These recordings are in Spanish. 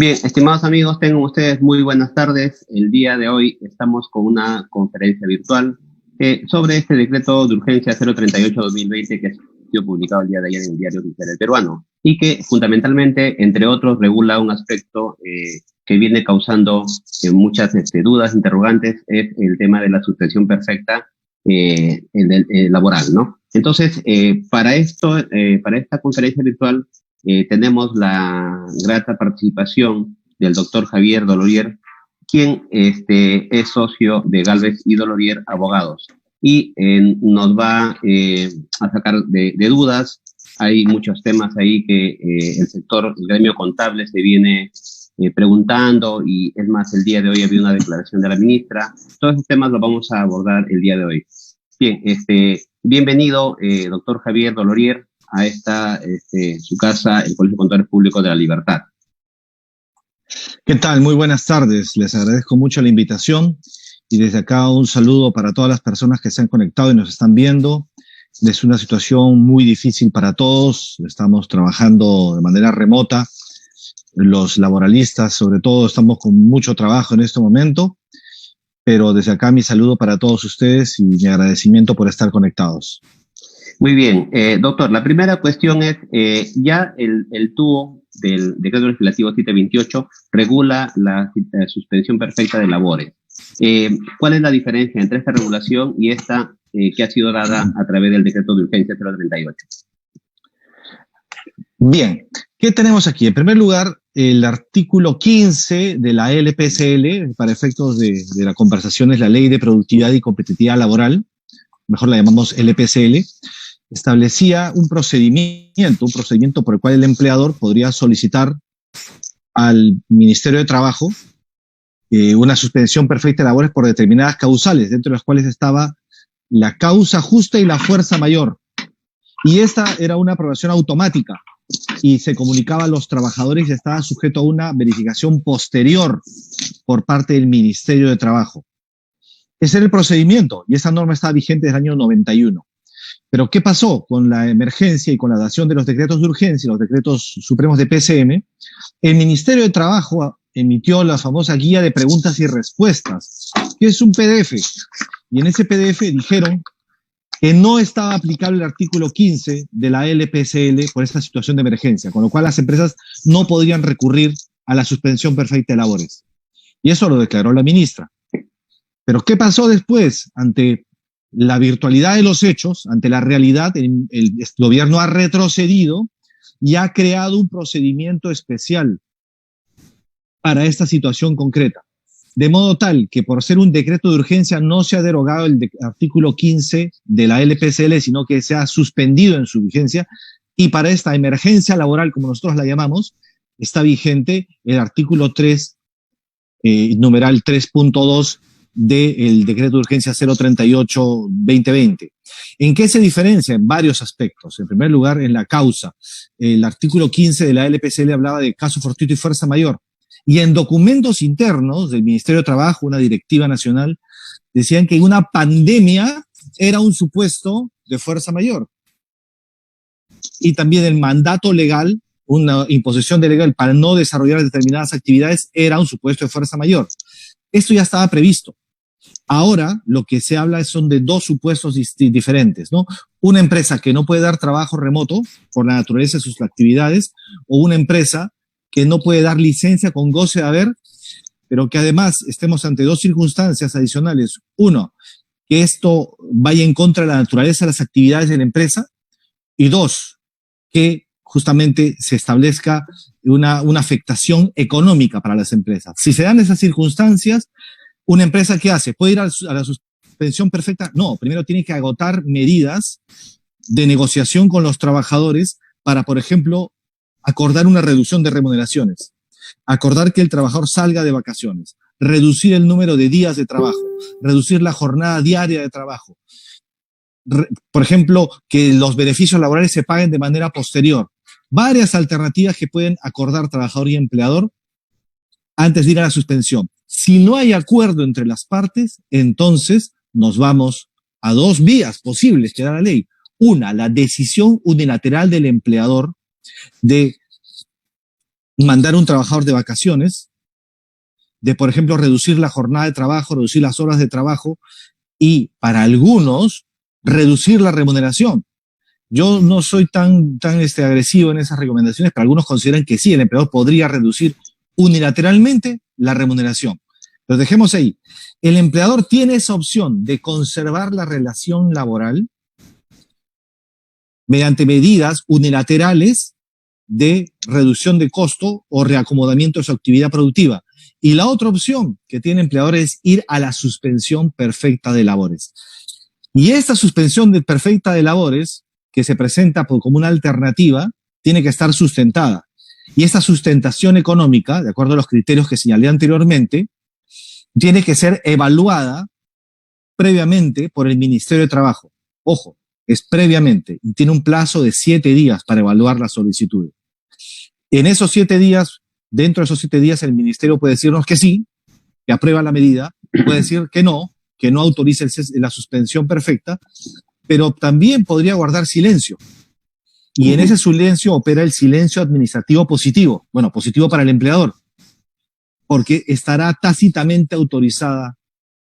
Bien, estimados amigos, tengan ustedes muy buenas tardes. El día de hoy estamos con una conferencia virtual sobre este decreto de urgencia 038-2020 que ha sido publicado el día de ayer en el Diario Oficial del Peruano y que fundamentalmente, entre otros, regula un aspecto que viene causando muchas dudas, interrogantes, es el tema de la suspensión perfecta laboral, ¿no? Entonces, para esta conferencia virtual, tenemos la grata participación del doctor Javier Dolorier, quien es socio de Galvez y Dolorier Abogados, y nos va a sacar de dudas. Hay muchos temas ahí que el gremio contable se viene preguntando, y es más, el día de hoy había una declaración de la ministra. Todos esos temas los vamos a abordar el día de hoy. Bien, bienvenido, doctor Javier Dolorier, a su casa, el Colegio de Contadores Públicos de la Libertad. ¿Qué tal? Muy buenas tardes. Les agradezco mucho la invitación y desde acá un saludo para todas las personas que se han conectado y nos están viendo. Es una situación muy difícil para todos. Estamos trabajando de manera remota. Los laboralistas, sobre todo, estamos con mucho trabajo en este momento. Pero desde acá mi saludo para todos ustedes y mi agradecimiento por estar conectados. Muy bien, doctor, la primera cuestión es, ya el TUO del Decreto Legislativo 728 regula la suspensión perfecta de labores. ¿Cuál es la diferencia entre esta regulación y esta que ha sido dada a través del Decreto de Urgencia 038? Bien, ¿qué tenemos aquí? En primer lugar, el artículo 15 de la LPCL, para efectos de la conversación, es la Ley de Productividad y Competitividad Laboral, mejor la llamamos LPCL, establecía un procedimiento por el cual el empleador podría solicitar al Ministerio de Trabajo una suspensión perfecta de labores por determinadas causales, dentro de las cuales estaba la causa justa y la fuerza mayor. Y esta era una aprobación automática y se comunicaba a los trabajadores y estaba sujeto a una verificación posterior por parte del Ministerio de Trabajo. Ese era el procedimiento y esa norma estaba vigente desde el año 91. Pero ¿qué pasó con la emergencia y con la dación de los decretos de urgencia y los decretos supremos de PCM? El Ministerio de Trabajo emitió la famosa guía de preguntas y respuestas, que es un PDF. Y en ese PDF dijeron que no estaba aplicable el artículo 15 de la LPCL por esta situación de emergencia, con lo cual las empresas no podrían recurrir a la suspensión perfecta de labores. Y eso lo declaró la ministra. Pero ¿qué pasó después? Ante la virtualidad de los hechos, ante la realidad, el gobierno ha retrocedido y ha creado un procedimiento especial para esta situación concreta. De modo tal que por ser un decreto de urgencia no se ha derogado el artículo 15 de la LPCL, sino que se ha suspendido en su vigencia, y para esta emergencia laboral, como nosotros la llamamos, está vigente el artículo 3, numeral 3.2 del decreto de urgencia 038-2020. ¿En qué se diferencia? En varios aspectos. En primer lugar, en la causa. El artículo 15 de la LPCL hablaba de caso fortuito y fuerza mayor. Y en documentos internos del Ministerio de Trabajo, una directiva nacional, decían que una pandemia era un supuesto de fuerza mayor. Y también el mandato legal, una imposición de legal para no desarrollar determinadas actividades, era un supuesto de fuerza mayor. Esto ya estaba previsto. Ahora lo que se habla son de dos supuestos diferentes, ¿no? Una empresa que no puede dar trabajo remoto por la naturaleza de sus actividades, o una empresa que no puede dar licencia con goce de haber, pero que además estemos ante dos circunstancias adicionales. Uno, que esto vaya en contra de la naturaleza de las actividades de la empresa, y dos, que justamente se establezca una afectación económica para las empresas. Si se dan esas circunstancias, ¿una empresa qué hace? ¿Puede ir a la suspensión perfecta? No, primero tiene que agotar medidas de negociación con los trabajadores para, por ejemplo, acordar una reducción de remuneraciones, acordar que el trabajador salga de vacaciones, reducir el número de días de trabajo, reducir la jornada diaria de trabajo, por ejemplo, que los beneficios laborales se paguen de manera posterior. Varias alternativas que pueden acordar trabajador y empleador antes de ir a la suspensión. Si no hay acuerdo entre las partes, entonces nos vamos a dos vías posibles que da la ley. Una, la decisión unilateral del empleador de mandar a un trabajador de vacaciones, de, por ejemplo, reducir la jornada de trabajo, reducir las horas de trabajo y, para algunos, reducir la remuneración. Yo no soy tan agresivo en esas recomendaciones, pero algunos consideran que sí, el empleador podría reducir unilateralmente la remuneración. Pero dejemos ahí. El empleador tiene esa opción de conservar la relación laboral mediante medidas unilaterales de reducción de costo o reacomodamiento de su actividad productiva. Y la otra opción que tiene el empleador es ir a la suspensión perfecta de labores. Y esta suspensión perfecta de labores, que se presenta como una alternativa, tiene que estar sustentada. Y esta sustentación económica, de acuerdo a los criterios que señalé anteriormente, tiene que ser evaluada previamente por el Ministerio de Trabajo. Ojo, es previamente y tiene un plazo de 7 días para evaluar la solicitud. En esos 7 días, dentro de esos 7 días, el Ministerio puede decirnos que sí, que aprueba la medida, puede decir que no autoriza la suspensión perfecta, pero también podría guardar silencio. Y en ese silencio opera el silencio administrativo positivo. Bueno, positivo para el empleador, porque estará tácitamente autorizada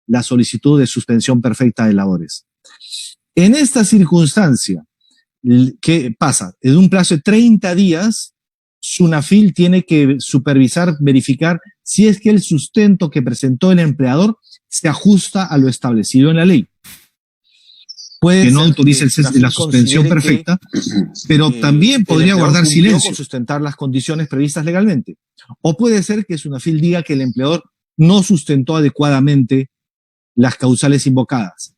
la solicitud de suspensión perfecta de labores. En esta circunstancia, ¿qué pasa? En un plazo de 30 días, SUNAFIL tiene que supervisar, verificar si es que el sustento que presentó el empleador se ajusta a lo establecido en la ley. Puede que no autorice la suspensión perfecta, pero también podría guardar silencio. Con sustentar las condiciones previstas legalmente. O puede ser que SUNAFIL diga que el empleador no sustentó adecuadamente las causales invocadas.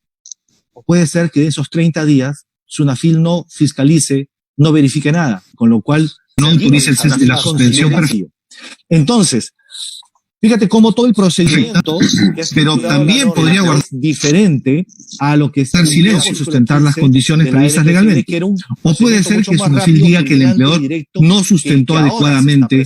O puede ser que de esos 30 días SUNAFIL no fiscalice, no verifique nada, con lo cual no autorice la suspensión perfecta. Entonces, fíjate cómo todo el procedimiento, pero también podría guardar diferente a lo que está en silencio, sustentar las condiciones previstas legalmente. O puede ser que SUNAFIL diga que el empleador no sustentó adecuadamente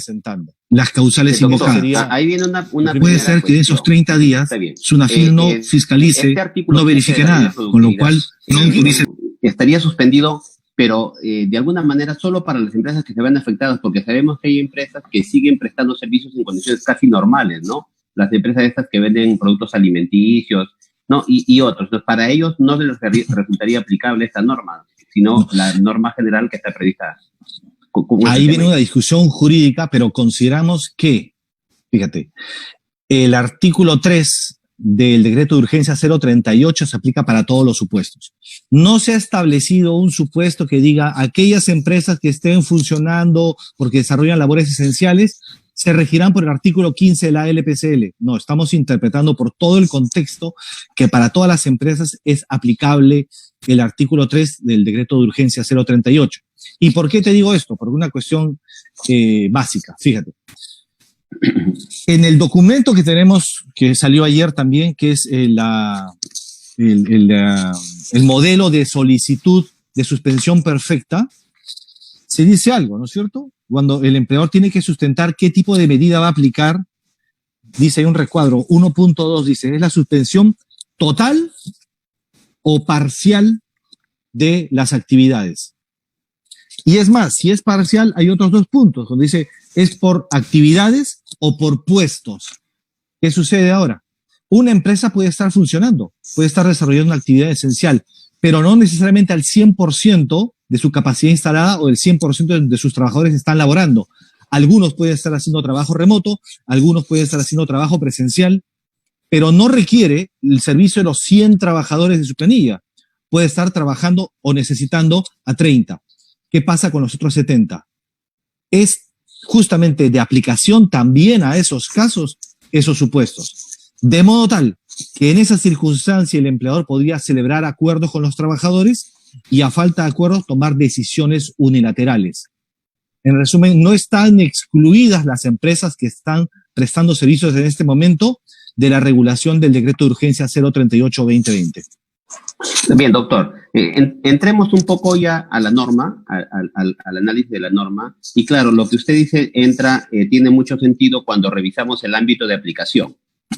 las causales invocadas. Ahí viene una puede ser que de esos 30 días SUNAFIL no fiscalice, no verifique nada, con lo cual no autorice. Estaría suspendido, pero de alguna manera solo para las empresas que se ven afectadas, porque sabemos que hay empresas que siguen prestando servicios en condiciones casi normales, ¿no? Las empresas estas que venden productos alimenticios, ¿no? Y otros. Entonces, para ellos no les resultaría aplicable esta norma, sino la norma general que está prevista. Ahí viene una discusión jurídica, pero consideramos que, fíjate, el artículo 3 del decreto de urgencia 038 se aplica para todos los supuestos. No se ha establecido un supuesto que diga aquellas empresas que estén funcionando porque desarrollan labores esenciales se regirán por el artículo 15 de la LPCL. No, estamos interpretando por todo el contexto que para todas las empresas es aplicable el artículo 3 del decreto de urgencia 038. ¿Y por qué te digo esto? Por una cuestión básica, fíjate. En el documento que tenemos, que salió ayer también, que es el modelo de solicitud de suspensión perfecta, se dice algo, ¿no es cierto? Cuando el empleador tiene que sustentar qué tipo de medida va a aplicar, dice, hay un recuadro, 1.2 dice, es la suspensión total o parcial de las actividades. Y es más, si es parcial, hay otros 2 puntos, donde dice, es por actividades o por puestos. ¿Qué sucede ahora? Una empresa puede estar funcionando, puede estar desarrollando una actividad esencial, pero no necesariamente al 100% de su capacidad instalada o el 100% de sus trabajadores están laborando. Algunos pueden estar haciendo trabajo remoto, algunos pueden estar haciendo trabajo presencial, pero no requiere el servicio de los 100 trabajadores de su planilla. Puede estar trabajando o necesitando a 30. ¿Qué pasa con los otros 70? Es justamente de aplicación también a esos casos, esos supuestos. De modo tal que en esa circunstancia el empleador podría celebrar acuerdos con los trabajadores y a falta de acuerdos tomar decisiones unilaterales. En resumen, no están excluidas las empresas que están prestando servicios en este momento de la regulación del decreto de urgencia 038-2020. Bien, doctor. Entremos un poco ya a la norma, al análisis de la norma. Y claro, lo que usted dice tiene mucho sentido cuando revisamos el ámbito de aplicación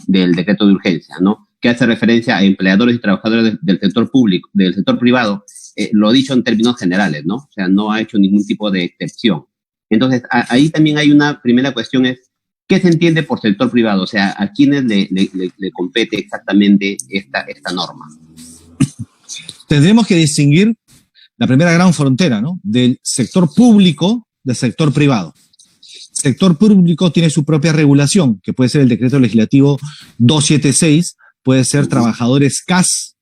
del decreto de urgencia, ¿no? Que hace referencia a empleadores y trabajadores del sector público, del sector privado, lo dicho en términos generales, ¿no? O sea, no ha hecho ningún tipo de excepción. Entonces, ahí también hay una primera cuestión, es ¿qué se entiende por sector privado? O sea, ¿a quiénes le compete exactamente esta norma? Tendremos que distinguir la primera gran frontera, ¿no? Del sector público del sector privado. El sector público tiene su propia regulación, que puede ser el decreto legislativo 276, puede ser trabajadores CAS,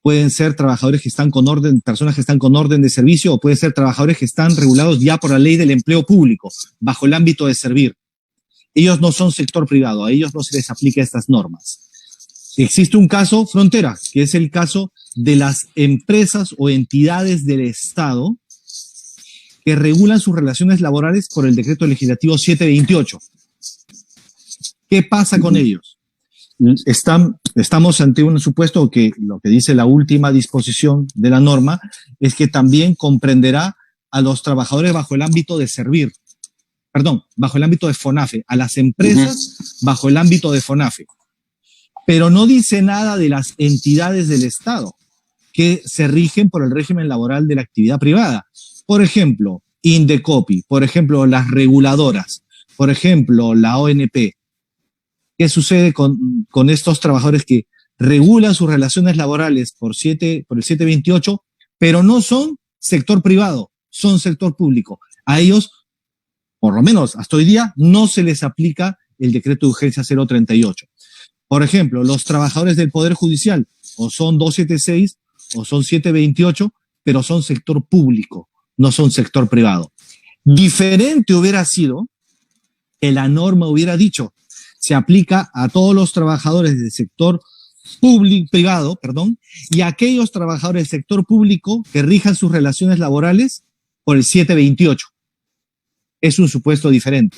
pueden ser trabajadores que están con orden, personas que están con orden de servicio, o pueden ser trabajadores que están regulados ya por la ley del empleo público, bajo el ámbito de servir. Ellos no son sector privado, a ellos no se les aplica estas normas. Existe un caso frontera, que es el caso de las empresas o entidades del Estado que regulan sus relaciones laborales por el decreto legislativo 728. ¿Qué pasa con ellos? Estamos ante un supuesto que lo que dice la última disposición de la norma es que también comprenderá a los trabajadores bajo el ámbito de servir, bajo el ámbito de FONAFE, a las empresas bajo el ámbito de FONAFE. Pero no dice nada de las entidades del Estado que se rigen por el régimen laboral de la actividad privada. Por ejemplo, Indecopi, por ejemplo, las reguladoras, por ejemplo, la ONP. ¿Qué sucede con estos trabajadores que regulan sus relaciones laborales por el 728, pero no son sector privado, son sector público? A ellos, por lo menos hasta hoy día, no se les aplica el decreto de urgencia 038. Por ejemplo, los trabajadores del Poder Judicial o son 276 o son 728, pero son sector público, no son sector privado. Diferente hubiera sido que la norma hubiera dicho, se aplica a todos los trabajadores del sector privado, y a aquellos trabajadores del sector público que rijan sus relaciones laborales por el 728. Es un supuesto diferente.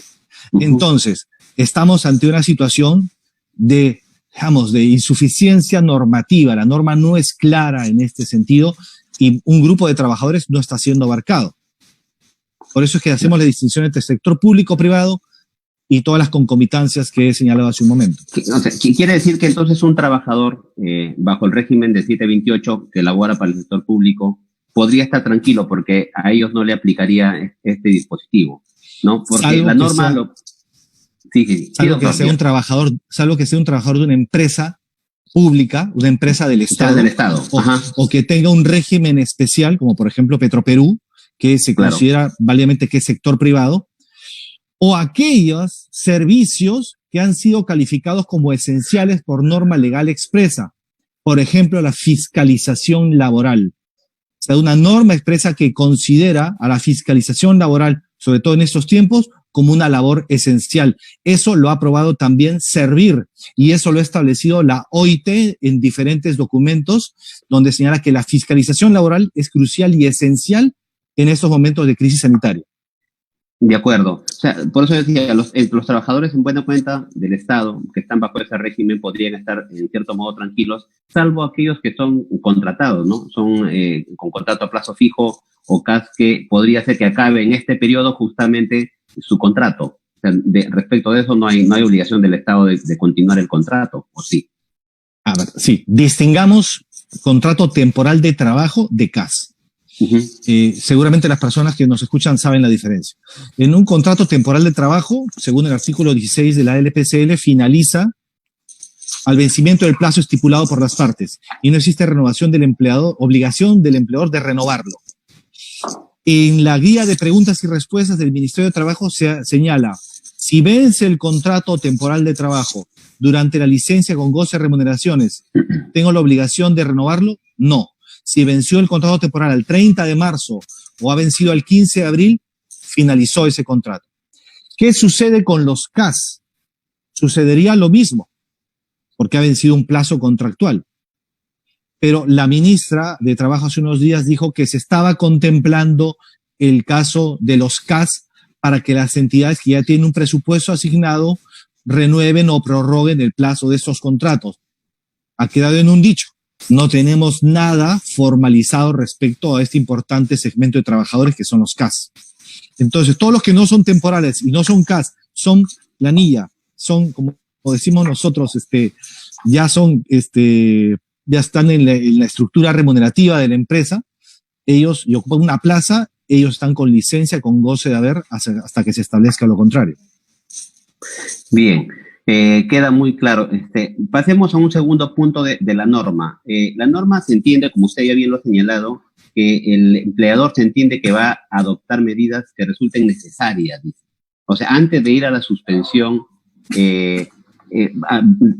Entonces, estamos ante una situación de insuficiencia normativa. La norma no es clara en este sentido y un grupo de trabajadores no está siendo abarcado. Por eso es que hacemos la distinción entre sector público-privado y todas las concomitancias que he señalado hace un momento. O sea, quiere decir que entonces un trabajador bajo el régimen de 728 que labora para el sector público podría estar tranquilo porque a ellos no le aplicaría este dispositivo, ¿no? Porque salvo la norma salvo que sea un trabajador de una empresa pública, una empresa del Estado, o que tenga un régimen especial, como por ejemplo Petroperú, que se considera válidamente que es sector privado, o aquellos servicios que han sido calificados como esenciales por norma legal expresa. Por ejemplo, la fiscalización laboral. O sea, una norma expresa que considera a la fiscalización laboral, sobre todo en estos tiempos, como una labor esencial. Eso lo ha aprobado también Servir, y eso lo ha establecido la OIT en diferentes documentos, donde señala que la fiscalización laboral es crucial y esencial en estos momentos de crisis sanitaria. De acuerdo. O sea, por eso decía, los trabajadores en buena cuenta del Estado que están bajo ese régimen podrían estar en cierto modo tranquilos, salvo aquellos que son contratados, ¿no? Son con contrato a plazo fijo o CAS, que podría ser que acabe en este periodo justamente su contrato. O sea, respecto de eso no hay obligación del Estado de continuar el contrato, ¿o sí? A ver, sí. Distingamos contrato temporal de trabajo de CAS. Seguramente las personas que nos escuchan saben la diferencia. En un contrato temporal de trabajo, según el artículo 16 de la LPCL, finaliza al vencimiento del plazo estipulado por las partes y no existe renovación del empleador, obligación del empleador de renovarlo. En la guía de preguntas y respuestas del Ministerio de Trabajo se señala, si vence el contrato temporal de trabajo durante la licencia con goce de remuneraciones, ¿tengo la obligación de renovarlo? No. Si venció el contrato temporal el 30 de marzo o ha vencido el 15 de abril, finalizó ese contrato. ¿Qué sucede con los CAS? Sucedería lo mismo, porque ha vencido un plazo contractual. Pero la ministra de Trabajo hace unos días dijo que se estaba contemplando el caso de los CAS para que las entidades que ya tienen un presupuesto asignado renueven o prorroguen el plazo de estos contratos. Ha quedado en un dicho. No tenemos nada formalizado respecto a este importante segmento de trabajadores que son los CAS. Entonces, todos los que no son temporales y no son CAS, son planilla, son, como decimos nosotros, ya están en la estructura remunerativa de la empresa, ellos y ocupan una plaza ellos están con licencia, con goce de haber, hasta que se establezca lo contrario. Bien, queda muy claro. Pasemos a un segundo punto de la norma. La norma se entiende, como usted ya bien lo ha señalado, que el empleador se entiende que va a adoptar medidas que resulten necesarias, dice. O sea, antes de ir a la suspensión,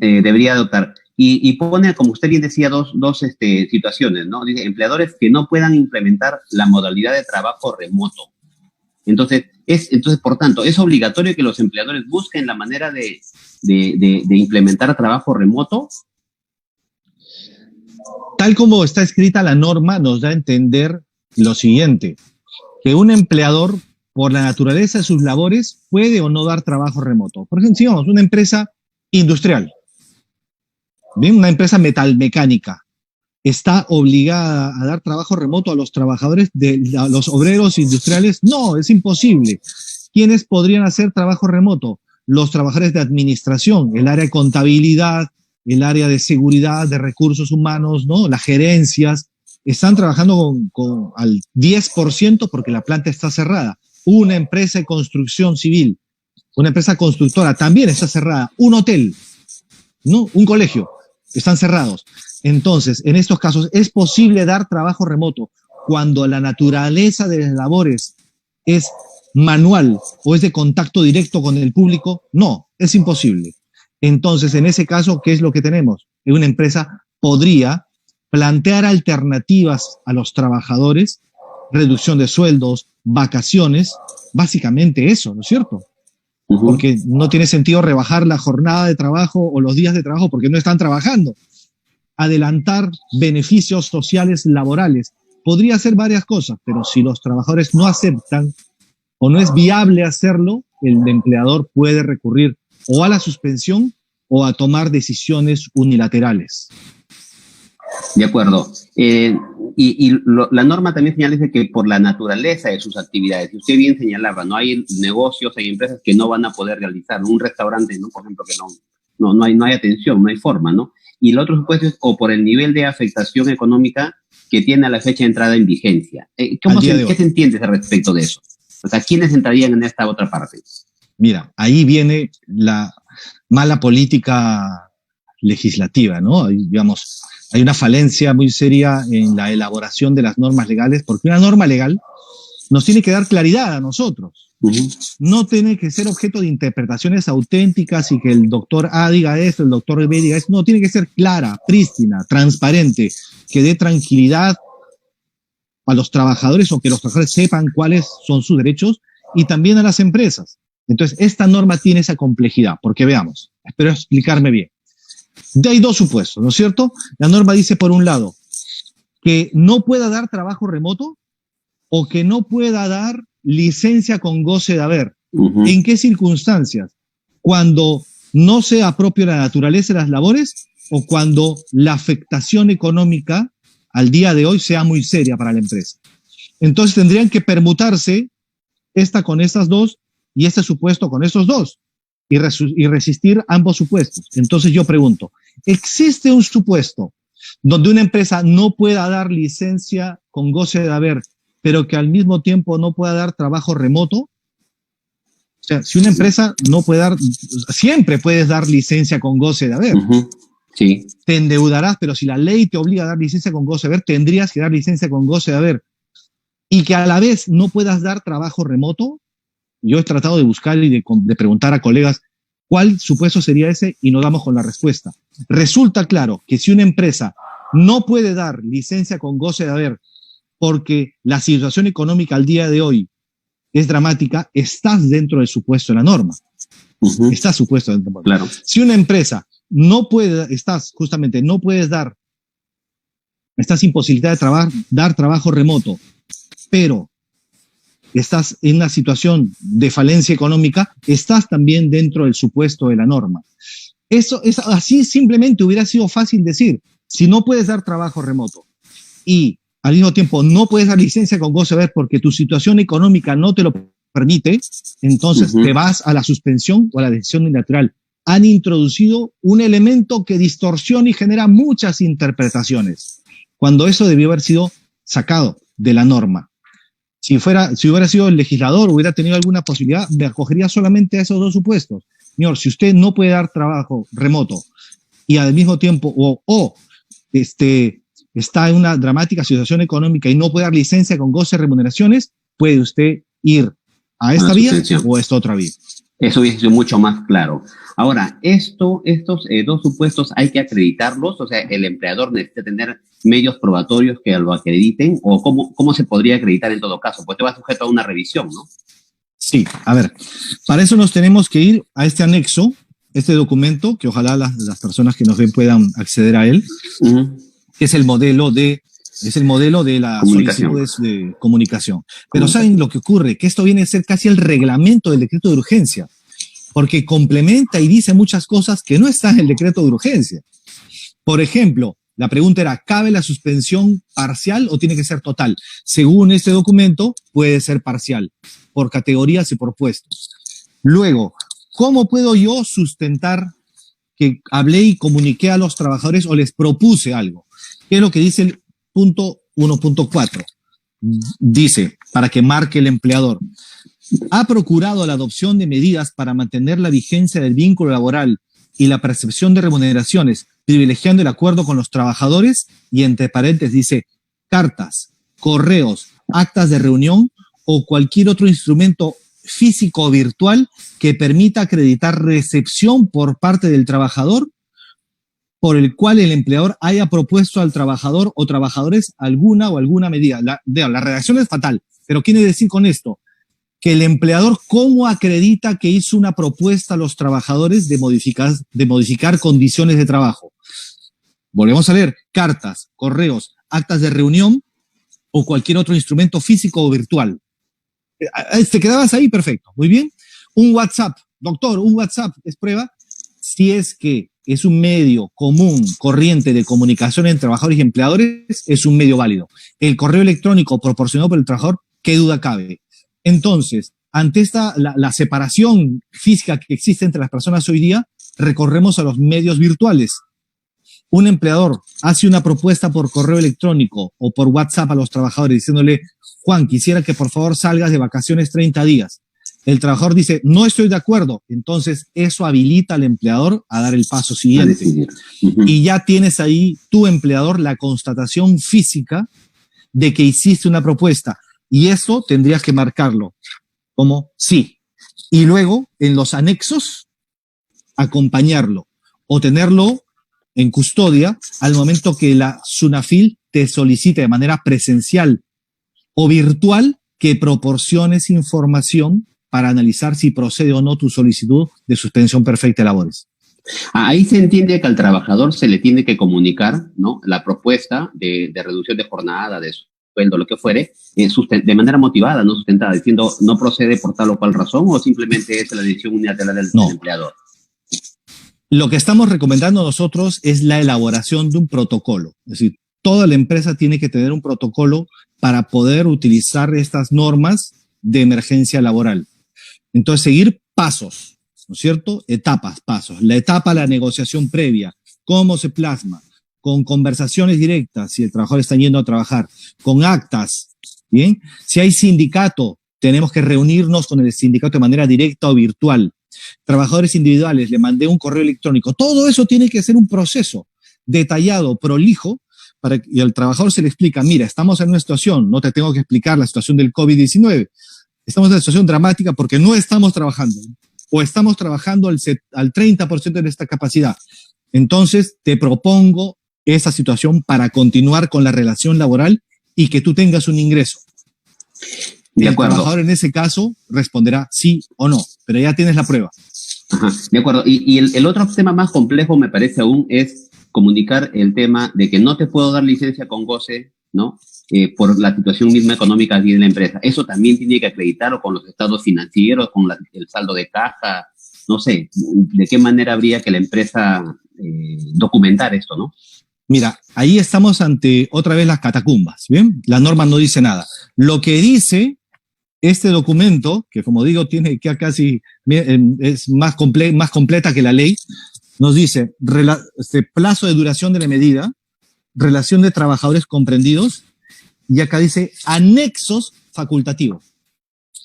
debería adoptar. Y pone, como usted bien decía, dos situaciones, ¿no? Dice, empleadores que no puedan implementar la modalidad de trabajo remoto. Entonces, por tanto, es obligatorio que los empleadores busquen la manera de implementar trabajo remoto. Tal como está escrita la norma, nos da a entender lo siguiente, que un empleador, por la naturaleza de sus labores, puede o no dar trabajo remoto. Por ejemplo, digamos, una empresa industrial, bien, una empresa metalmecánica, ¿está obligada a dar trabajo remoto a los trabajadores, a los obreros industriales? No, es imposible. ¿Quiénes podrían hacer trabajo remoto? Los trabajadores de administración, el área de contabilidad, el área de seguridad, de recursos humanos, ¿no? Las gerencias, están trabajando al 10% porque la planta está cerrada. Una empresa de construcción civil, una empresa constructora también está cerrada. Un hotel, ¿no? Un colegio, están cerrados. Entonces, en estos casos, ¿es posible dar trabajo remoto cuando la naturaleza de las labores es manual o es de contacto directo con el público? No, es imposible. Entonces, en ese caso, ¿qué es lo que tenemos? Una empresa podría plantear alternativas a los trabajadores, reducción de sueldos, vacaciones, básicamente eso, ¿no es cierto? Porque no tiene sentido rebajar la jornada de trabajo o los días de trabajo porque no están trabajando. Adelantar beneficios sociales laborales. Podría hacer varias cosas, pero si los trabajadores no aceptan o no es viable hacerlo, el empleador puede recurrir o a la suspensión o a tomar decisiones unilaterales. De acuerdo. La norma también señala que por la naturaleza de sus actividades, usted bien señalaba, no hay negocios, hay empresas que no van a poder realizar, un restaurante, ¿no? Por ejemplo, que no hay atención, no hay forma, ¿no? Y el otro supuesto es o por el nivel de afectación económica que tiene a la fecha de entrada en vigencia. ¿Qué se entiende respecto de eso? O sea, ¿quiénes entrarían en esta otra parte? Mira, ahí viene la mala política legislativa, ¿no? Digamos, hay una falencia muy seria en la elaboración de las normas legales, porque una norma legal nos tiene que dar claridad a nosotros. No tiene que ser objeto de interpretaciones auténticas y que el doctor A diga esto, el doctor B diga esto. No, tiene que ser clara, prístina, transparente, que dé tranquilidad a los trabajadores o que los trabajadores sepan cuáles son sus derechos y también a las empresas. Entonces, esta norma tiene esa complejidad, porque veamos, espero explicarme bien. Hay dos supuestos, ¿no es cierto? La norma dice, por un lado, que no pueda dar trabajo remoto o que no pueda dar licencia con goce de haber. ¿En qué circunstancias? Cuando no sea propio la naturaleza de las labores o cuando la afectación económica al día de hoy sea muy seria para la empresa. Entonces tendrían que permutarse esta con estas dos y este supuesto con estos dos y resistir ambos supuestos. Entonces yo pregunto, ¿existe un supuesto donde una empresa no pueda dar licencia con goce de haber, pero que al mismo tiempo no pueda dar trabajo remoto? O sea, si una empresa no puede dar, siempre puedes dar licencia con goce de haber. Sí. Te endeudarás, pero si la ley te obliga a dar licencia con goce de haber, tendrías que dar licencia con goce de haber. Y que a la vez no puedas dar trabajo remoto. Yo he tratado de buscar y de preguntar a colegas cuál supuesto sería ese y nos damos con la respuesta. Resulta claro que si una empresa no puede dar licencia con goce de haber porque la situación económica al día de hoy es dramática, estás dentro del supuesto de la norma. Estás supuesto dentro de la norma. Claro. Si una empresa no puede, no puedes dar, estás sin posibilidad de dar trabajo remoto, pero estás en una situación de falencia económica, estás también dentro del supuesto de la norma. Eso es así, simplemente hubiera sido fácil decir, si no puedes dar trabajo remoto y al mismo tiempo no puedes dar licencia con goce de haber porque tu situación económica no te lo permite, entonces te vas a la suspensión o a la decisión unilateral. Han introducido un elemento que distorsiona y genera muchas interpretaciones, cuando eso debió haber sido sacado de la norma. Si hubiera sido el legislador, hubiera tenido alguna posibilidad, me acogería solamente a esos dos supuestos. Señor, si usted no puede dar trabajo remoto y al mismo tiempo, está en una dramática situación económica y no puede dar licencia con goce de remuneraciones, puede usted ir a esta vía o a esta otra vía. Eso hubiese sido mucho más claro. Ahora, estos dos supuestos hay que acreditarlos, o sea, el empleador necesita tener medios probatorios que lo acrediten, o cómo se podría acreditar en todo caso, pues te va sujeto a una revisión, ¿no? Sí, a ver, para eso nos tenemos que ir a este anexo, este documento, que ojalá las personas que nos ven puedan acceder a él, que es el modelo de las solicitudes de comunicación. Pero ¿saben lo que ocurre? Que esto viene a ser casi el reglamento del decreto de urgencia, porque complementa y dice muchas cosas que no están en el decreto de urgencia. Por ejemplo, la pregunta era, ¿cabe la suspensión parcial o tiene que ser total? Según este documento, puede ser parcial, por categorías y por puestos. Luego, ¿cómo puedo yo sustentar que hablé y comuniqué a los trabajadores o les propuse algo? ¿Qué es lo que dice el punto 1.4? Dice, para que marque el empleador, ha procurado la adopción de medidas para mantener la vigencia del vínculo laboral y la percepción de remuneraciones, privilegiando el acuerdo con los trabajadores, y entre paréntesis dice, cartas, correos, actas de reunión o cualquier otro instrumento físico o virtual que permita acreditar recepción por parte del trabajador por el cual el empleador haya propuesto al trabajador o trabajadores alguna medida. La redacción es fatal, pero ¿qué quiere decir con esto? Que el empleador, ¿cómo acredita que hizo una propuesta a los trabajadores de modificar condiciones de trabajo? Volvemos a leer, cartas, correos, actas de reunión o cualquier otro instrumento físico o virtual. ¿Te quedabas ahí? Perfecto. Muy bien. Un WhatsApp. Doctor, un WhatsApp es prueba. Si es que es un medio común, corriente de comunicación entre trabajadores y empleadores, es un medio válido. El correo electrónico proporcionado por el trabajador, ¿qué duda cabe? Entonces, ante la separación física que existe entre las personas hoy día, recorremos a los medios virtuales. Un empleador hace una propuesta por correo electrónico o por WhatsApp a los trabajadores diciéndole, Juan, quisiera que por favor salgas de vacaciones 30 días. El trabajador dice, no estoy de acuerdo. Entonces, eso habilita al empleador a dar el paso siguiente. Y ya tienes ahí, tu empleador, la constatación física de que hiciste una propuesta. Y eso tendrías que marcarlo como sí. Y luego, en los anexos, acompañarlo o tenerlo en custodia al momento que la SUNAFIL te solicite de manera presencial o virtual que proporciones información para analizar si procede o no tu solicitud de suspensión perfecta de labores. Ahí se entiende que al trabajador se le tiene que comunicar, ¿no?, la propuesta de reducción de jornada, de sueldo, lo que fuere, de manera motivada, no sustentada, diciendo no procede por tal o cual razón, o simplemente es la decisión unilateral del empleador. Lo que estamos recomendando nosotros es la elaboración de un protocolo. Es decir, toda la empresa tiene que tener un protocolo para poder utilizar estas normas de emergencia laboral. Entonces, seguir pasos, ¿no es cierto? Etapas, pasos. La etapa, la negociación previa, cómo se plasma, con conversaciones directas, si el trabajador está yendo a trabajar, con actas, ¿bien? Si hay sindicato, tenemos que reunirnos con el sindicato de manera directa o virtual. Trabajadores individuales, le mandé un correo electrónico. Todo eso tiene que ser un proceso detallado, prolijo, y al trabajador se le explica, mira, estamos en una situación, no te tengo que explicar la situación del COVID-19, estamos en una situación dramática porque no estamos trabajando, o estamos trabajando al 30% de nuestra capacidad. Entonces, te propongo esa situación para continuar con la relación laboral y que tú tengas un ingreso. De acuerdo. El trabajador en ese caso responderá sí o no, pero ya tienes la prueba. Ajá, de acuerdo. Y el otro tema más complejo, me parece aún, es comunicar el tema de que no te puedo dar licencia con goce, ¿no?, por la situación misma económica de la empresa. Eso también tiene que acreditarlo con los estados financieros, con el saldo de caja, no sé, de qué manera habría que la empresa documentar esto, ¿no? Mira, ahí estamos ante otra vez las catacumbas, ¿bien? La norma no dice nada. Lo que dice este documento, que como digo, tiene que casi, es más completa que la ley, nos dice plazo de duración de la medida, relación de trabajadores comprendidos, y acá dice anexos facultativo.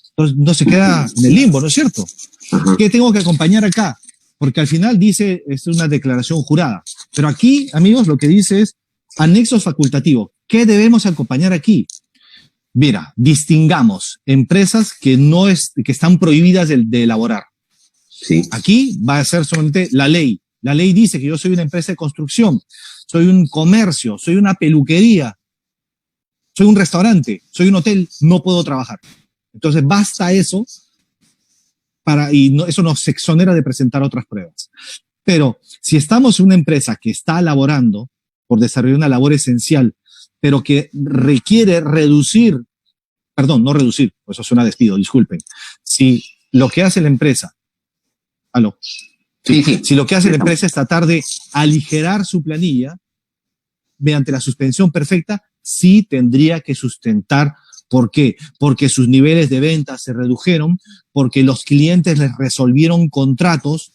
Entonces no se queda en el limbo, ¿no es cierto? Ajá. ¿Qué tengo que acompañar acá? Porque al final dice, es una declaración jurada. Pero aquí, amigos, lo que dice es anexos facultativos. ¿Qué debemos acompañar aquí? Mira, distingamos empresas que que están prohibidas de elaborar. Sí. Aquí va a ser solamente la ley. La ley dice que yo soy una empresa de construcción, soy un comercio, soy una peluquería, soy un restaurante, soy un hotel, no puedo trabajar. Entonces basta eso eso nos exonera de presentar otras pruebas. Pero si estamos en una empresa que está elaborando por desarrollar una labor esencial, pero que requiere no reducir, pues eso suena a despido, disculpen. Si lo que hace la empresa, Sí. si lo que hace la empresa es tratar de aligerar su planilla mediante la suspensión perfecta, sí tendría que sustentar. ¿Por qué? Porque sus niveles de ventas se redujeron, porque los clientes les resolvieron contratos,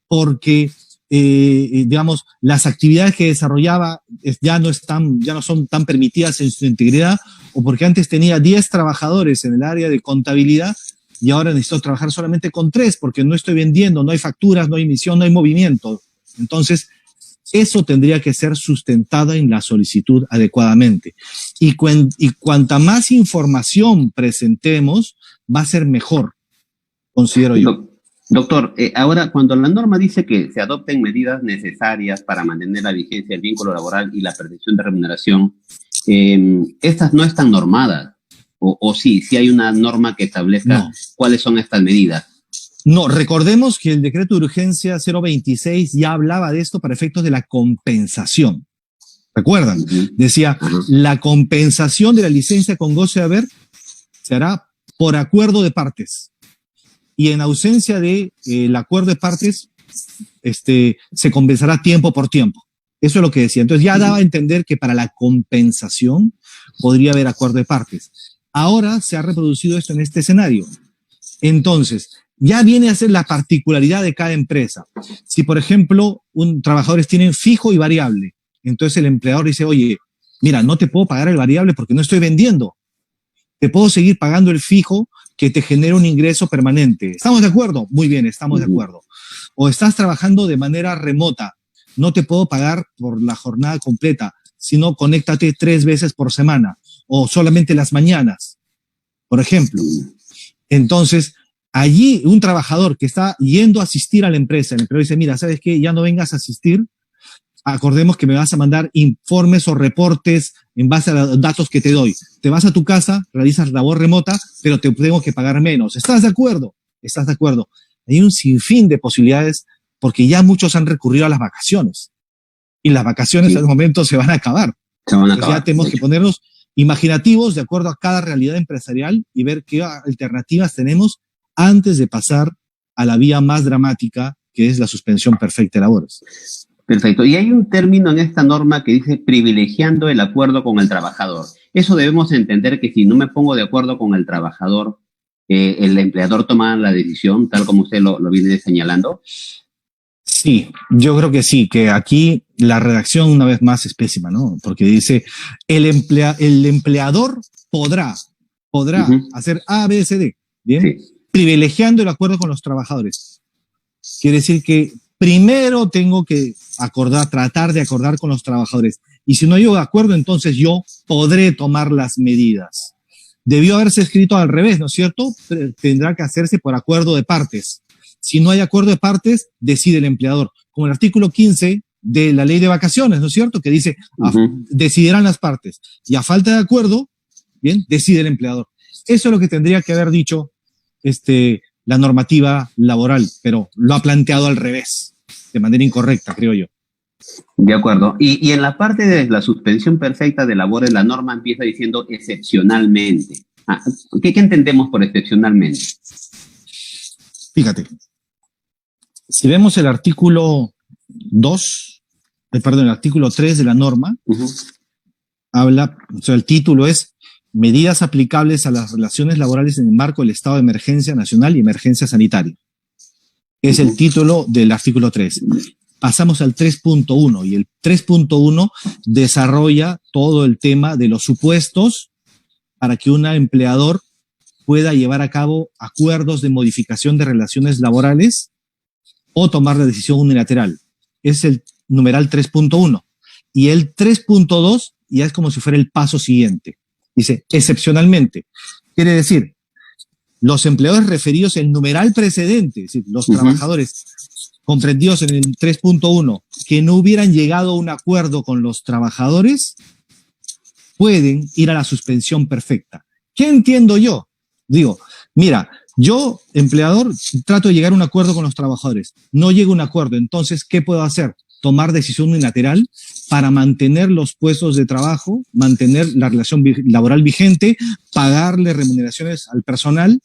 porque, digamos, las actividades que desarrollaba ya no son tan permitidas en su integridad, o porque antes tenía 10 trabajadores en el área de contabilidad y ahora necesito trabajar solamente con 3 porque no estoy vendiendo, no hay facturas, no hay emisión, no hay movimiento. Entonces, eso tendría que ser sustentado en la solicitud adecuadamente. Y cuanta más información presentemos, va a ser mejor, considero yo. Doctor, ahora cuando la norma dice que se adopten medidas necesarias para mantener la vigencia del vínculo laboral y la percepción de remuneración, estas no están normadas. O sí hay una norma que establezca cuáles son estas medidas. No, recordemos que el decreto de urgencia 026 ya hablaba de esto para efectos de la compensación. ¿Recuerdan? Decía, la compensación de la licencia con goce de haber se hará por acuerdo de partes. Y en ausencia de el acuerdo de partes, se compensará tiempo por tiempo. Eso es lo que decía. Entonces ya daba a entender que para la compensación podría haber acuerdo de partes. Ahora se ha reproducido esto en este escenario. Entonces, ya viene a ser la particularidad de cada empresa. Si, por ejemplo, trabajadores tienen fijo y variable, entonces el empleador dice, oye, mira, no te puedo pagar el variable porque no estoy vendiendo. Te puedo seguir pagando el fijo que te genera un ingreso permanente. ¿Estamos de acuerdo? Muy bien, estamos de acuerdo. O estás trabajando de manera remota. No te puedo pagar por la jornada completa, sino conéctate 3 veces por semana o solamente las mañanas, por ejemplo. Entonces, allí un trabajador que está yendo a asistir a la empresa, el empleador dice, mira, ¿sabes qué? Ya no vengas a asistir. Acordemos que me vas a mandar informes o reportes en base a los datos que te doy. Te vas a tu casa, realizas labor remota, pero te tengo que pagar menos. ¿Estás de acuerdo? ¿Estás de acuerdo? Hay un sinfín de posibilidades porque ya muchos han recurrido a las vacaciones. Y las vacaciones en el momento se van a acabar. Entonces ya tenemos que ponernos imaginativos de acuerdo a cada realidad empresarial y ver qué alternativas tenemos antes de pasar a la vía más dramática, que es la suspensión perfecta de labores. Perfecto. Y hay un término en esta norma que dice privilegiando el acuerdo con el trabajador. Eso debemos entender que si no me pongo de acuerdo con el trabajador, el empleador toma la decisión, tal como usted lo viene señalando. Sí, yo creo que sí, que aquí la redacción una vez más es pésima, ¿no? Porque dice, el empleador podrá hacer A, B, C, D, ¿bien? Sí. Privilegiando el acuerdo con los trabajadores. Quiere decir que primero tengo que tratar de acordar con los trabajadores. Y si no hay acuerdo, entonces yo podré tomar las medidas. Debió haberse escrito al revés, ¿no es cierto? Tendrá que hacerse por acuerdo de partes. Si no hay acuerdo de partes, decide el empleador. Como el artículo 15 de la ley de vacaciones, ¿no es cierto? Que dice, decidirán las partes. Y a falta de acuerdo, bien, decide el empleador. Eso es lo que tendría que haber dicho la normativa laboral, pero lo ha planteado al revés, de manera incorrecta, creo yo. De acuerdo. Y en la parte de la suspensión perfecta de labores, la norma empieza diciendo excepcionalmente. ¿Qué entendemos por excepcionalmente? Fíjate, si vemos el artículo 3 de la norma, habla, o sea, el título es medidas aplicables a las relaciones laborales en el marco del estado de emergencia nacional y emergencia sanitaria. Es el título del artículo 3. Pasamos al 3.1 y el 3.1 desarrolla todo el tema de los supuestos para que un empleador pueda llevar a cabo acuerdos de modificación de relaciones laborales o tomar la decisión unilateral. Es el numeral 3.1. Y el 3.2 ya es como si fuera el paso siguiente. Dice, excepcionalmente. Quiere decir, los empleadores referidos en el numeral precedente, es decir, los trabajadores comprendidos en el 3.1, que no hubieran llegado a un acuerdo con los trabajadores, pueden ir a la suspensión perfecta. ¿Qué entiendo yo? Digo, mira, yo, empleador, trato de llegar a un acuerdo con los trabajadores. No llego a un acuerdo. Entonces, ¿qué puedo hacer? Tomar decisión unilateral para mantener los puestos de trabajo, mantener la relación laboral vigente, pagarle remuneraciones al personal,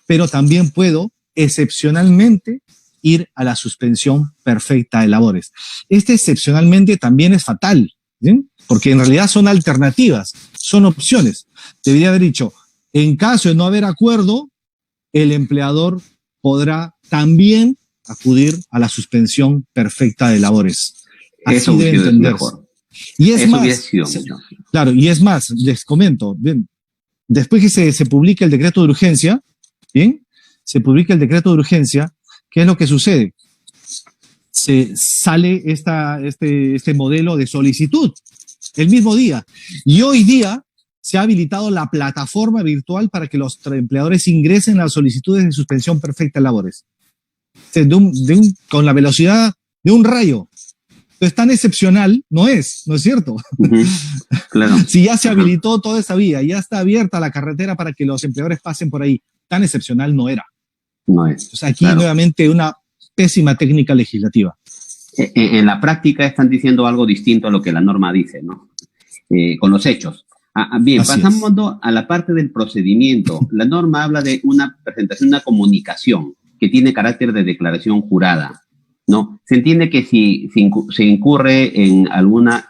pero también puedo, excepcionalmente, ir a la suspensión perfecta de labores. Este excepcionalmente también es fatal, ¿bien? Porque en realidad son alternativas, son opciones. Debería haber dicho, en caso de no haber acuerdo, el empleador podrá también acudir a la suspensión perfecta de labores. Así eso debe entenderse. Y es más, claro, y es más, les comento, bien, después que se publica el decreto de urgencia, bien, se publica el decreto de urgencia, ¿qué es lo que sucede? Se sale este modelo de solicitud el mismo día. Y hoy día se ha habilitado la plataforma virtual para que los empleadores ingresen las solicitudes de suspensión perfecta de labores. Con la velocidad de un rayo. Entonces, tan excepcional no es cierto. Claro. Si ya se habilitó toda esa vía, ya está abierta la carretera para que los empleadores pasen por ahí, tan excepcional no era. No es. O sea, aquí nuevamente una pésima técnica legislativa. En la práctica están diciendo algo distinto a lo que la norma dice, ¿no? Con los hechos. Bien, Así pasando a la parte del procedimiento. La norma habla de una presentación, una comunicación que tiene carácter de declaración jurada, ¿no? Se entiende que si se incurre en alguna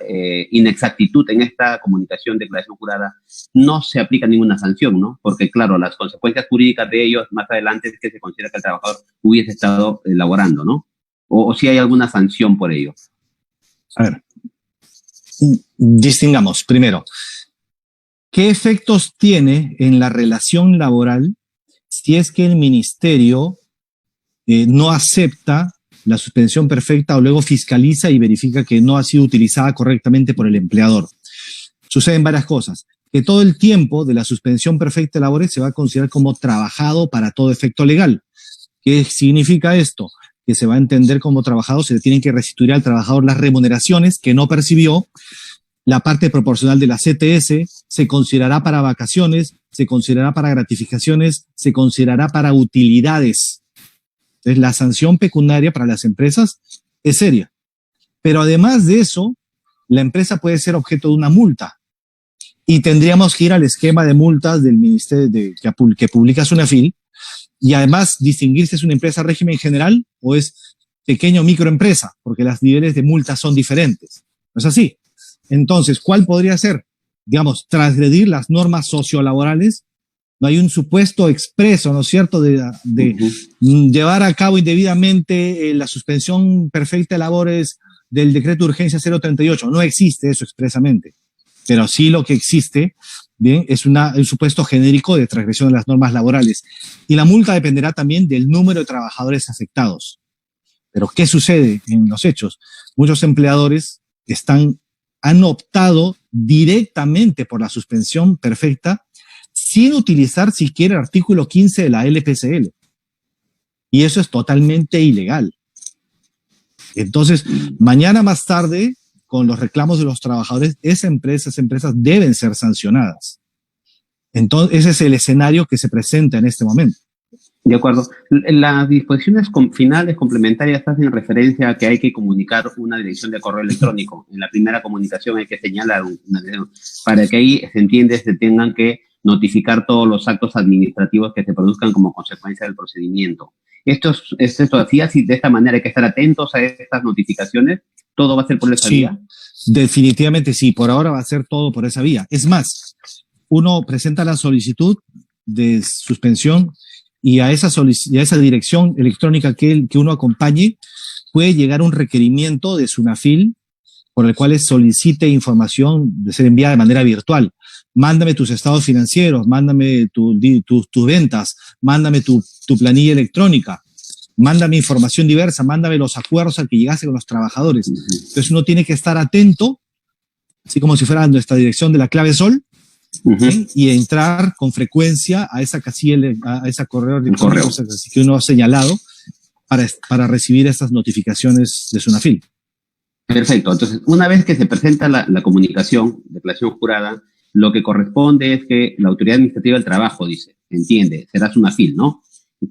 inexactitud en esta comunicación, declaración jurada, no se aplica ninguna sanción, ¿no? Porque, claro, las consecuencias jurídicas de ellos más adelante es que se considera que el trabajador hubiese estado laborando, ¿no? O si hay alguna sanción por ello. A ver, distingamos primero. ¿Qué efectos tiene en la relación laboral si es que el ministerio no acepta la suspensión perfecta o luego fiscaliza y verifica que no ha sido utilizada correctamente por el empleador? Suceden varias cosas. Que todo el tiempo de la suspensión perfecta de labores se va a considerar como trabajado para todo efecto legal. ¿Qué significa esto? Que se va a entender como trabajado, se le tienen que restituir al trabajador las remuneraciones que no percibió, la parte proporcional de la CTS, se considerará para vacaciones, se considerará para gratificaciones, se considerará para utilidades. Entonces, la sanción pecuniaria para las empresas es seria. Pero además de eso, la empresa puede ser objeto de una multa. Y tendríamos que ir al esquema de multas del ministerio que publica Sunafil, y además distinguir si es una empresa régimen general o es pequeño o microempresa, porque los niveles de multas son diferentes. ¿No es así? Entonces, ¿cuál podría ser? Digamos, transgredir las normas sociolaborales. No hay un supuesto expreso, ¿no es cierto?, de llevar a cabo indebidamente la suspensión perfecta de labores del decreto de urgencia 038. No existe eso expresamente. Pero sí lo que existe, bien, es un supuesto genérico de transgresión de las normas laborales. Y la multa dependerá también del número de trabajadores afectados. Pero ¿qué sucede en los hechos? Muchos empleadores han optado directamente por la suspensión perfecta sin utilizar siquiera el artículo 15 de la LPCL. Y eso es totalmente ilegal. Entonces, mañana más tarde, con los reclamos de los trabajadores, esas empresas deben ser sancionadas. Entonces, ese es el escenario que se presenta en este momento. De acuerdo. Las disposiciones finales complementarias hacen referencia a que hay que comunicar una dirección de correo electrónico. En la primera comunicación hay que señalar una dirección para que ahí se tengan que notificar todos los actos administrativos que se produzcan como consecuencia del procedimiento. Esto es así, de esta manera hay que estar atentos a estas notificaciones. ¿Todo va a ser por esa vía? Definitivamente sí, por ahora va a ser todo por esa vía. Es más, uno presenta la solicitud de suspensión y a esa dirección electrónica que uno acompañe puede llegar un requerimiento de Sunafil por el cual solicite información de ser enviada de manera virtual. mándame tus estados financieros, mándame tus ventas, mándame tu planilla electrónica, mándame información diversa, mándame los acuerdos al que llegaste con los trabajadores. Entonces uno tiene que estar atento, así como si fuera nuestra dirección de la clave sol, ¿sí? Y entrar con frecuencia a esa casilla, a esa correo electrónico que uno ha señalado para recibir estas notificaciones de SUNAFIL. Perfecto. Entonces, una vez que se presenta la comunicación, declaración jurada, lo que corresponde es que la Autoridad Administrativa del Trabajo dice, entiende, será SUNAFIL, ¿no?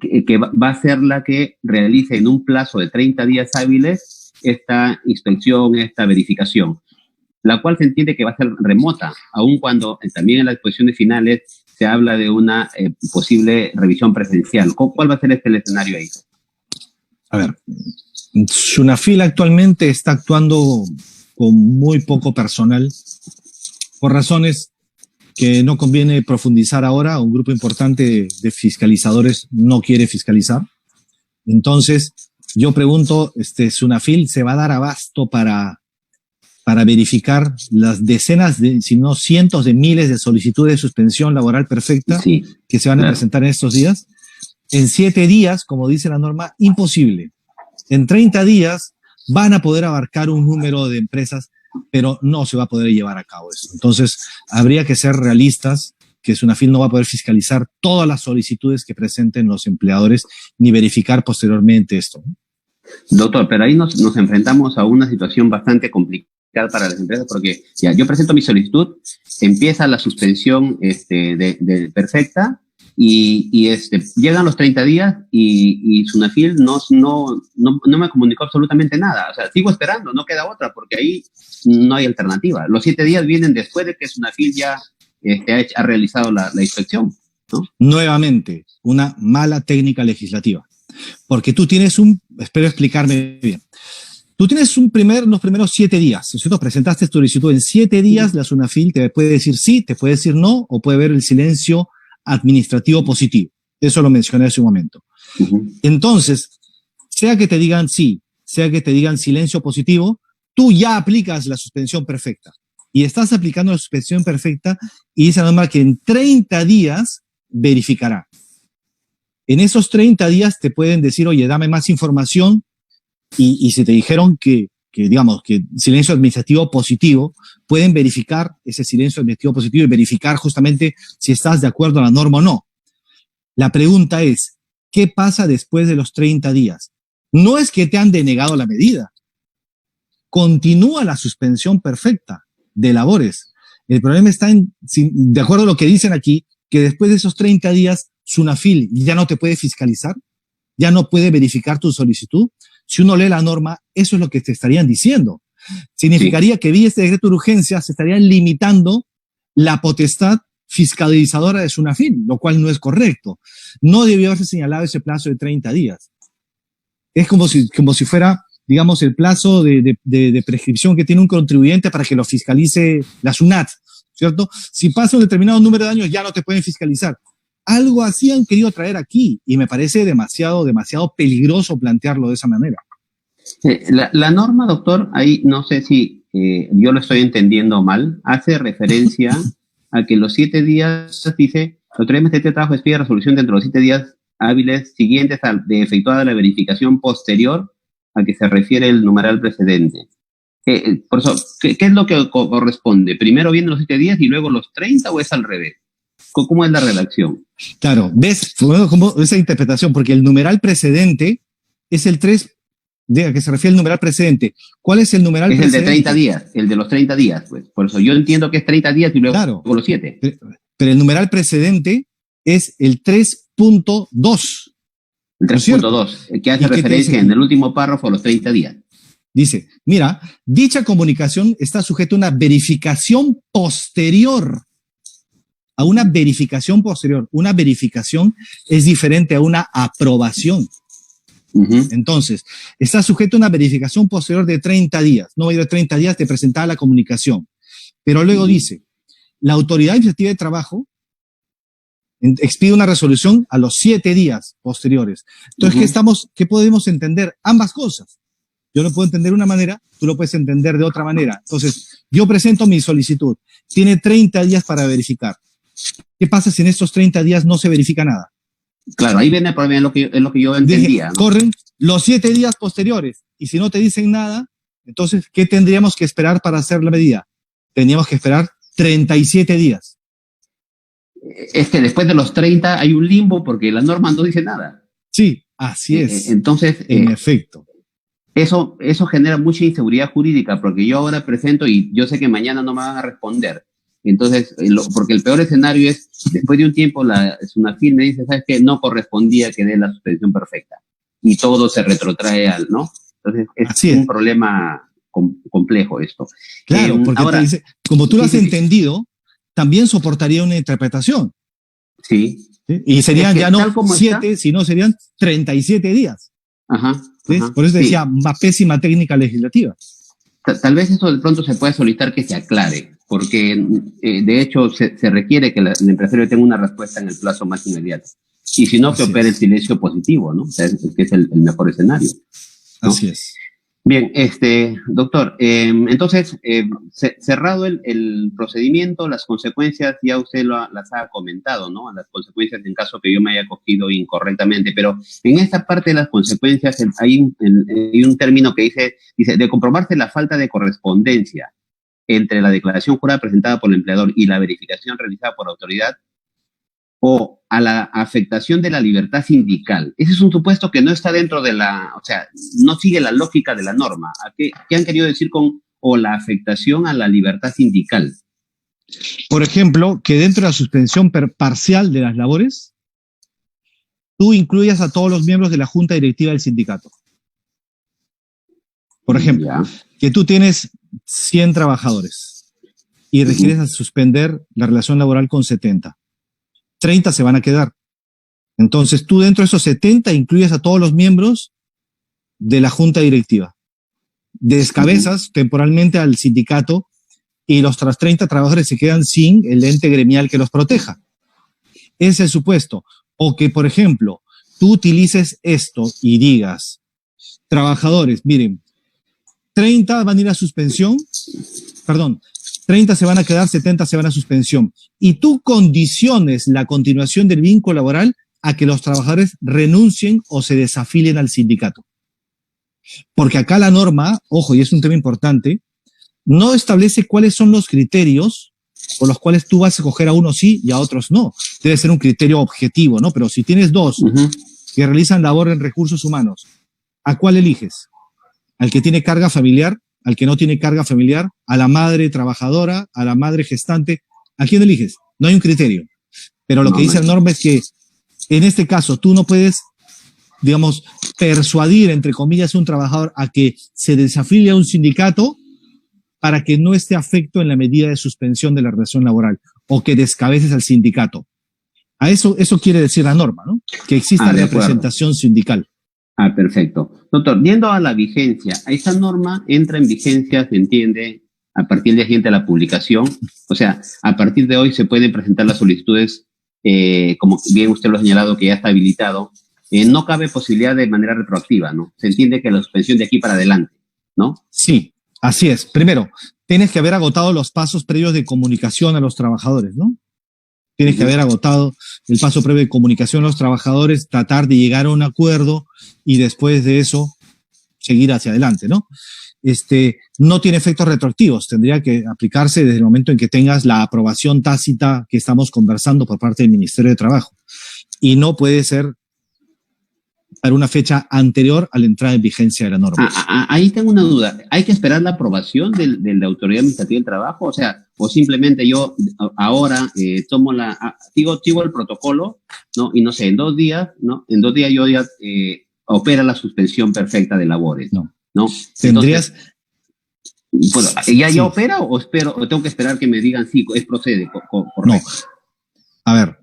Que va a ser la que realice en un plazo de 30 días hábiles esta inspección, esta verificación, la cual se entiende que va a ser remota, aun cuando también en las exposiciones finales se habla de una posible revisión presencial. ¿Cuál va a ser el escenario ahí? A ver, SUNAFIL actualmente está actuando con muy poco personal por razones que no conviene profundizar ahora. Un grupo importante de fiscalizadores no quiere fiscalizar. Entonces, yo pregunto, ¿SUNAFIL se va a dar abasto para verificar las decenas, si no cientos de miles de solicitudes de suspensión laboral perfecta que se van a presentar en estos días? En 7 días, como dice la norma, imposible. En 30 días van a poder abarcar un número de empresas, pero no se va a poder llevar a cabo eso. Entonces, habría que ser realistas, que SUNAFIL no va a poder fiscalizar todas las solicitudes que presenten los empleadores, ni verificar posteriormente esto. Doctor, pero ahí nos enfrentamos a una situación bastante complicada para las empresas, porque ya yo presento mi solicitud, empieza la suspensión de perfecta, y llegan los 30 días y SUNAFIL no me comunicó absolutamente nada. O sea, sigo esperando, no queda otra, porque ahí no hay alternativa. Los 7 días vienen después de que SUNAFIL ya ha realizado la inspección, ¿no? Nuevamente, una mala técnica legislativa. Porque tú tienes espero explicarme bien. Tú tienes los primeros 7 días, ¿cierto? Presentaste tu solicitud en 7 días, la SUNAFIL te puede decir sí, te puede decir no, o puede ver el silencio administrativo positivo. Eso lo mencioné hace un momento. Entonces, sea que te digan sí, sea que te digan silencio positivo, tú ya aplicas la suspensión perfecta. Y estás aplicando la suspensión perfecta y dice la norma que en 30 días verificará. En esos 30 días te pueden decir, oye, dame más información, y si te dijeron que silencio administrativo positivo, pueden verificar ese silencio administrativo positivo y verificar justamente si estás de acuerdo a la norma o no. La pregunta es, ¿qué pasa después de los 30 días? No es que te han denegado la medida. Continúa la suspensión perfecta de labores. El problema está de acuerdo a lo que dicen aquí, que después de esos 30 días, SUNAFIL ya no te puede fiscalizar, ya no puede verificar tu solicitud. Si uno lee la norma, eso es lo que te estarían diciendo. Significaría que vía este decreto de urgencia se estarían limitando la potestad fiscalizadora de SUNAFIL, lo cual no es correcto. No debió haberse señalado ese plazo de 30 días. Es como si fuera, digamos, el plazo de prescripción que tiene un contribuyente para que lo fiscalice la SUNAT, ¿cierto? Si pasa un determinado número de años, ya no te pueden fiscalizar. Algo así han querido traer aquí y me parece demasiado peligroso plantearlo de esa manera. La norma, doctor, ahí no sé si yo lo estoy entendiendo mal, hace referencia a que los 7 días, dice, la Autoridad Administrativa de Trabajo expide resolución dentro de los 7 días hábiles siguientes de efectuada la verificación posterior a que se refiere el numeral precedente. Por eso, ¿qué es lo que corresponde? ¿Primero vienen los 7 días y luego los 30 o es al revés? ¿Cómo es la redacción? Claro, ¿ves cómo esa interpretación? Porque el numeral precedente es el 3, ¿a qué se refiere el numeral precedente? ¿Cuál es el numeral precedente? Es el de 30 días, el de los 30 días, pues. Por eso yo entiendo que es 30 días y luego los 7. Pero el numeral precedente es el 3.2. El 3.2, que hace referencia en el último párrafo a los 30 días. Dice, mira, dicha comunicación está sujeta a una verificación posterior. A una verificación posterior. Una verificación es diferente a una aprobación. Entonces, está sujeto a una verificación posterior de 30 días. No mayor de 30 días de presentar la comunicación. Pero luego dice, la Autoridad Administrativa de Trabajo expide una resolución a los 7 días posteriores. Entonces, ¿qué podemos entender? Ambas cosas. Yo lo puedo entender de una manera, tú lo puedes entender de otra manera. Entonces, yo presento mi solicitud tiene 30 días para verificar. ¿Qué pasa si en estos 30 días no se verifica nada? Claro, ahí viene el problema, es lo que yo entendía, ¿no? Corren los 7 días posteriores y si no te dicen nada, entonces, ¿qué tendríamos que esperar para hacer la medida? Tendríamos que esperar 37 días. Es que después de los 30 hay un limbo porque la norma no dice nada. Sí, así es. Entonces, en efecto. Eso genera mucha inseguridad jurídica porque yo ahora presento y yo sé que mañana no me van a responder. Entonces, porque el peor escenario es, después de un tiempo, la SUNAFIL me dice, ¿sabes qué? No correspondía que dé la suspensión perfecta. Y todo se retrotrae al, ¿no? Entonces, es un problema complejo esto. Claro, porque ahora, te dice, como tú lo has entendido, también soportaría una interpretación. Sí. ¿Sí? Y serían ya no 7, sino serían 37 días. Ajá. Por eso decía, una pésima técnica legislativa. Tal vez eso de pronto se puede solicitar que se aclare, porque de hecho se requiere que el empresario tenga una respuesta en el plazo más inmediato. Y si no, que opere el silencio positivo, ¿no? O sea, que es el mejor escenario, ¿no? Así es. Bien, doctor, entonces, cerrado el procedimiento, las consecuencias ya usted las ha comentado, ¿no? Las consecuencias en caso que yo me haya cogido incorrectamente, pero en esta parte de las consecuencias hay un término que dice, de comprobarse la falta de correspondencia entre la declaración jurada presentada por el empleador y la verificación realizada por la autoridad, o a la afectación de la libertad sindical. Ese es un supuesto que no está dentro de o sea, no sigue la lógica de la norma. ¿Qué han querido decir con o la afectación a la libertad sindical? Por ejemplo, que dentro de la suspensión parcial de las labores, tú incluyas a todos los miembros de la junta directiva del sindicato. Por ejemplo, que tú tienes 100 trabajadores y requieres suspender la relación laboral con 70. 30 se van a quedar. Entonces, tú dentro de esos 70 incluyes a todos los miembros de la junta directiva. Descabezas temporalmente al sindicato y los 30 trabajadores se quedan sin el ente gremial que los proteja. Ese es el supuesto. O que, por ejemplo, tú utilices esto y digas, trabajadores, miren, 30 van a ir a suspensión, 30 se van a quedar, 70 se van a suspensión. Y tú condiciones la continuación del vínculo laboral a que los trabajadores renuncien o se desafilien al sindicato. Porque acá la norma, ojo, y es un tema importante, no establece cuáles son los criterios por los cuales tú vas a coger a unos sí y a otros no. Debe ser un criterio objetivo, ¿no? Pero si tienes dos que realizan labor en recursos humanos, ¿a cuál eliges? ¿Al que tiene carga familiar? ¿Al que no tiene carga familiar? ¿A la madre trabajadora? ¿A la madre gestante? ¿A quién eliges? No hay un criterio. Pero lo que dice la norma es que en este caso tú no puedes, digamos, persuadir, entre comillas, a un trabajador a que se desafilie a un sindicato para que no esté afecto en la medida de suspensión de la relación laboral o que descabeces al sindicato. A eso quiere decir la norma, ¿no? Que exista representación sindical. Perfecto. Doctor, yendo a la vigencia, esta norma entra en vigencia, se entiende, a partir del día siguiente de la publicación. O sea, a partir de hoy se pueden presentar las solicitudes, como bien usted lo ha señalado, que ya está habilitado. No cabe posibilidad de manera retroactiva, ¿no? Se entiende que la suspensión de aquí para adelante, ¿no? Sí, así es. Primero, tienes que haber agotado los pasos previos de comunicación a los trabajadores, ¿no? Tienes que haber agotado el paso previo de comunicación a los trabajadores, tratar de llegar a un acuerdo y después de eso seguir hacia adelante, ¿no? No tiene efectos retroactivos, tendría que aplicarse desde el momento en que tengas la aprobación tácita que estamos conversando por parte del Ministerio de Trabajo. Y no puede ser para una fecha anterior a la entrada en vigencia de la norma. Ahí tengo una duda. ¿Hay que esperar la aprobación de la Autoridad Administrativa del Trabajo? O sea, o simplemente yo ahora tomo sigo el protocolo, ¿no? Y no sé, en 2 días, ¿no? En 2 días yo ya opera la suspensión perfecta de labores. No. Tendrías... Bueno, ¿ya opera o tengo que esperar que me digan sí, procede? Correcto. No. A ver.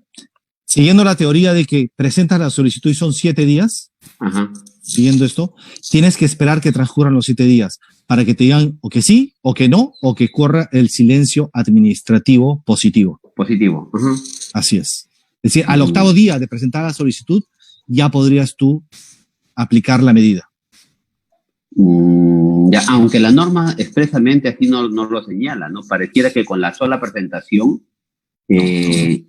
Siguiendo la teoría de que presentas la solicitud y son 7 días, siguiendo esto, tienes que esperar que transcurran los 7 días para que te digan o que sí, o que no, o que corra el silencio administrativo positivo. Positivo. Así es. Es decir, al 8º día de presentar la solicitud, ya podrías tú aplicar la medida. Ya, aunque la norma expresamente así no lo señala, ¿no? Pareciera que con la sola presentación y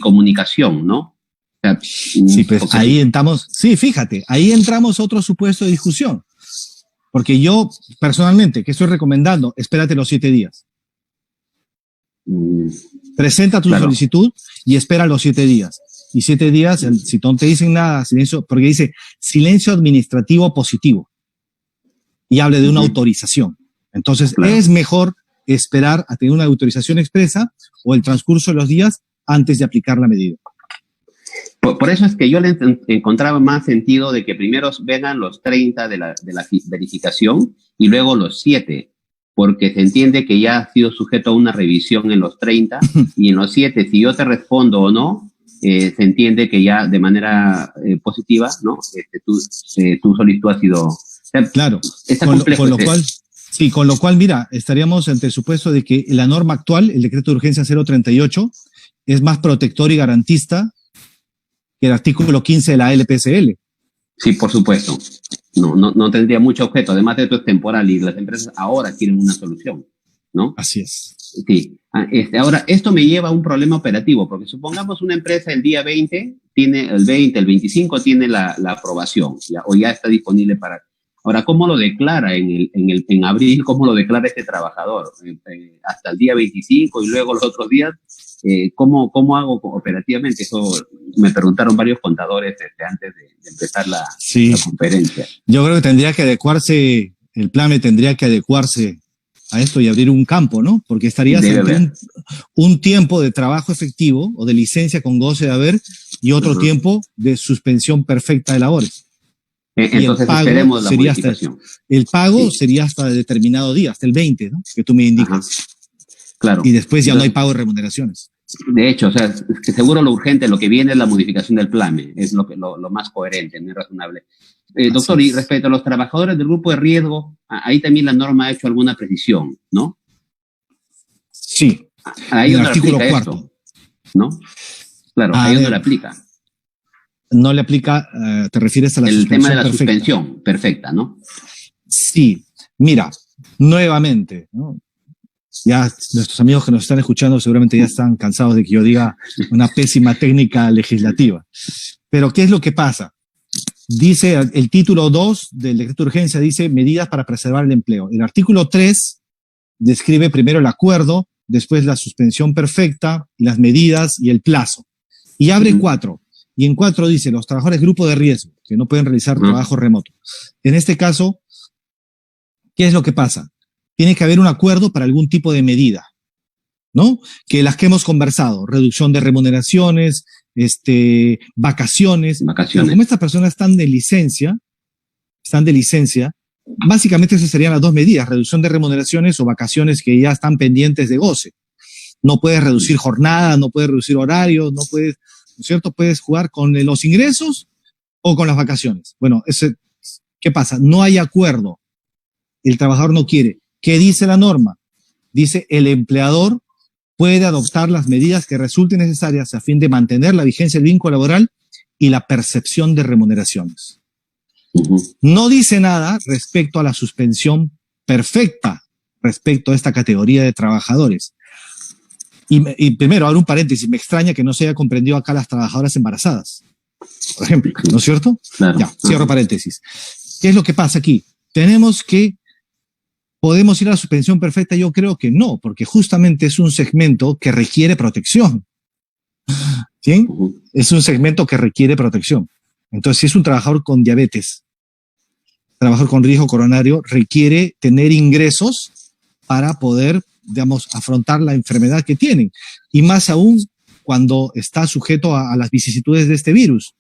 comunicación, ¿no? O sea, Sí, pues ahí entramos, sí, fíjate, ahí entramos a otro supuesto de discusión. Porque yo, personalmente, ¿qué estoy recomendando? Espérate los 7 días. Presenta tu solicitud y espera los 7 días. Y 7 días, si no te dicen nada, silencio, porque dice silencio administrativo positivo. Y hable de una autorización. Entonces, es mejor esperar a tener una autorización expresa o el transcurso de los días antes de aplicar la medida. Por eso es que yo le encontraba más sentido de que primero vengan los 30 de la verificación y luego los 7, porque se entiende que ya ha sido sujeto a una revisión en los 30 y en los 7, si yo te respondo o no, se entiende que ya de manera positiva, ¿no? Tu solicitud ha sido... Claro, con lo cual, mira, estaríamos ante el supuesto de que la norma actual, el decreto de urgencia 038, es más protector y garantista que el artículo 15 de la LPSL. Sí, por supuesto. No tendría mucho objeto. Además de esto es temporal y las empresas ahora quieren una solución, ¿no? Así es. Sí. Ahora, esto me lleva a un problema operativo, porque supongamos una empresa el día 20, tiene el 20, el 25 tiene la aprobación, o ya está disponible para... Ahora, ¿cómo lo declara en abril? ¿Cómo lo declara este trabajador? Hasta el día 25 y luego los otros días. ¿Cómo hago operativamente? Eso me preguntaron varios contadores antes de empezar la conferencia. Yo creo que tendría que adecuarse, el PLAME tendría que adecuarse a esto y abrir un campo, ¿no? Porque estarías ante un tiempo de trabajo efectivo o de licencia con goce de haber y otro tiempo de suspensión perfecta de labores. Entonces esperemos la modificación. El pago sería hasta determinado día, hasta el 20, ¿no? Que tú me indicas. Claro. Y después ya no hay pago de remuneraciones. De hecho, o sea, es que seguro lo urgente, lo que viene es la modificación del PLAME, es lo más coherente, muy razonable. Doctor, y respecto a los trabajadores del grupo de riesgo, ahí también la norma ha hecho alguna precisión, ¿no? Sí. Ahí el artículo 4. ¿No? Claro, ahí donde le aplica. No le aplica, te refieres a la suspensión tema de la suspensión perfecta, ¿no? Sí. Mira, nuevamente, ¿no? Ya nuestros amigos que nos están escuchando seguramente ya están cansados de que yo diga una pésima técnica legislativa. Pero ¿qué es lo que pasa? Dice el título 2 del decreto de urgencia, dice medidas para preservar el empleo. El artículo 3 describe primero el acuerdo, después la suspensión perfecta, las medidas y el plazo. Y abre 4. Y en 4 dice los trabajadores grupo de riesgo, que no pueden realizar trabajo remoto. En este caso, ¿qué es lo que pasa? Tiene que haber un acuerdo para algún tipo de medida, ¿no? Que las que hemos conversado, reducción de remuneraciones, vacaciones. Pero como estas personas están de licencia, básicamente esas serían las dos medidas, reducción de remuneraciones o vacaciones que ya están pendientes de goce. No puedes reducir jornada, no puedes reducir horarios, no puedes, ¿no es cierto? Puedes jugar con los ingresos o con las vacaciones. Bueno, ¿qué pasa? No hay acuerdo. El trabajador no quiere. ¿Qué dice la norma? Dice, el empleador puede adoptar las medidas que resulten necesarias a fin de mantener la vigencia del vínculo laboral y la percepción de remuneraciones. No dice nada respecto a la suspensión perfecta respecto a esta categoría de trabajadores. Y primero, abro un paréntesis, me extraña que no se haya comprendido acá las trabajadoras embarazadas, por ejemplo, ¿no es cierto? Claro. Ya, cierro paréntesis. ¿Qué es lo que pasa aquí? ¿Podemos ir a la suspensión perfecta? Yo creo que no, porque justamente es un segmento que requiere protección. ¿Sí? Es un segmento que requiere protección. Entonces, si es un trabajador con diabetes, trabajador con riesgo coronario, requiere tener ingresos para poder, digamos, afrontar la enfermedad que tienen. Y más aún cuando está sujeto a las vicisitudes de este virus.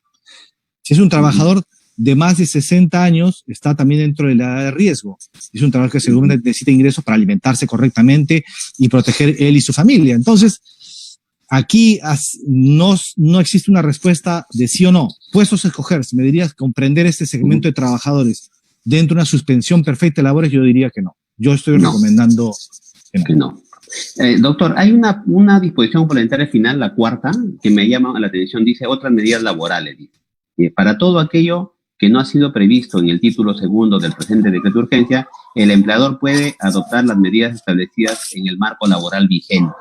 Si es un trabajador de más de 60 años, está también dentro de la edad de riesgo. Es un trabajador que seguramente necesita ingresos para alimentarse correctamente y proteger él y su familia. Entonces, aquí no existe una respuesta de sí o no. Puestos a escoger, si me dirías comprender este segmento de trabajadores dentro de una suspensión perfecta de labores, yo diría que no. Yo estoy recomendando que no. Doctor, hay una disposición complementaria final, la cuarta, que me llama la atención. Dice otras medidas laborales. Dice, para todo aquello que no ha sido previsto en el título segundo del presente decreto de urgencia, el empleador puede adoptar las medidas establecidas en el marco laboral vigente.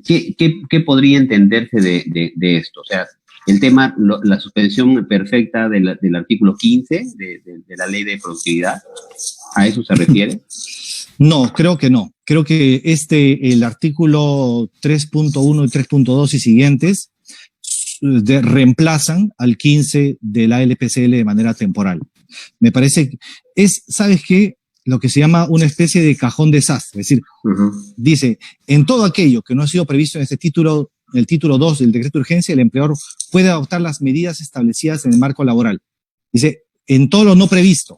¿Qué podría entenderse de esto? O sea, el tema, la suspensión perfecta del artículo 15 de la ley de productividad, ¿a eso se refiere? No, creo que no. Creo que el artículo 3.1 y 3.2 y siguientes reemplazan al 15 de la LPCL de manera temporal. Me parece que ¿sabes qué? Lo que se llama una especie de cajón desastre. Es decir, dice, en todo aquello que no ha sido previsto en este título, el título 2 del decreto de urgencia, el empleador puede adoptar las medidas establecidas en el marco laboral. Dice, en todo lo no previsto.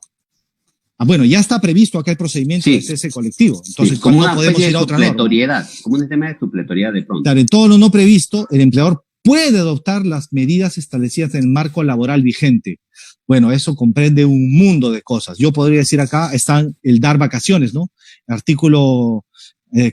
Bueno, ya está previsto acá el procedimiento de cese colectivo. Entonces, como no podemos ir a otra norma. Como un tema de supletoriedad de pronto. Claro, en todo lo no previsto, el empleador puede adoptar las medidas establecidas en el marco laboral vigente. Bueno, eso comprende un mundo de cosas. Yo podría decir acá están el dar vacaciones, ¿no? Artículo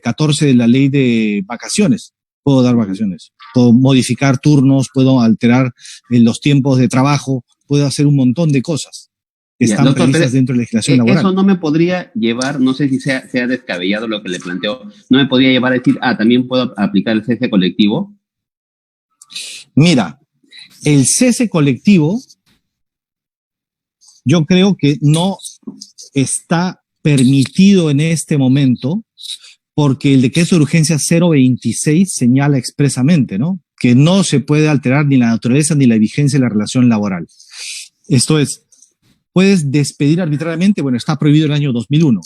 14 de la ley de vacaciones. Puedo dar vacaciones. Puedo modificar turnos, puedo alterar los tiempos de trabajo, puedo hacer un montón de cosas que están previstas dentro de la legislación laboral. Eso no me podría llevar, no sé si sea descabellado lo que le planteo, no me podría llevar a decir, también puedo aplicar el cese colectivo. Mira, el cese colectivo yo creo que no está permitido en este momento porque el decreto de urgencia 026 señala expresamente, ¿no? Que no se puede alterar ni la naturaleza ni la vigencia de la relación laboral. Esto es, puedes despedir arbitrariamente, bueno, está prohibido el año 2001,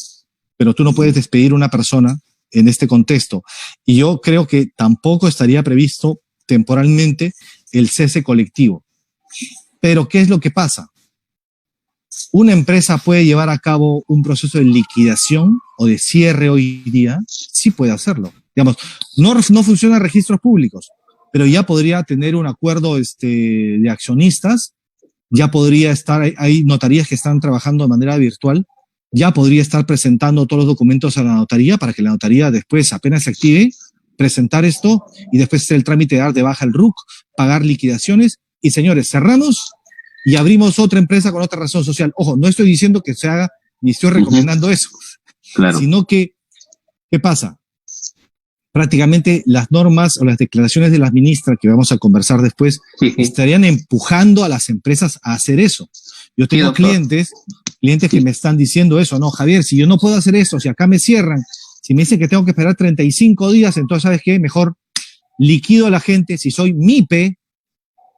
pero tú no puedes despedir a una persona en este contexto. Y yo creo que tampoco estaría previsto temporalmente el cese colectivo. Pero, ¿qué es lo que pasa? Una empresa puede llevar a cabo un proceso de liquidación o de cierre hoy día, sí puede hacerlo. Digamos, no funciona registros públicos, pero ya podría tener un acuerdo de accionistas, ya podría estar, hay notarías que están trabajando de manera virtual, ya podría estar presentando todos los documentos a la notaría para que la notaría después, apenas se active, presentar esto y después hacer el trámite de dar de baja el RUC, pagar liquidaciones y señores, cerramos y abrimos otra empresa con otra razón social. Ojo, no estoy diciendo que se haga ni estoy recomendando eso, claro, sino que, ¿qué pasa? Prácticamente las normas o las declaraciones de la ministra que vamos a conversar después estarían empujando a las empresas a hacer eso. Yo tengo clientes que me están diciendo eso, no, Javier, si yo no puedo hacer eso, si acá me cierran, si me dicen que tengo que esperar 35 días, entonces, ¿sabes qué? Mejor liquido a la gente, si soy MIPE,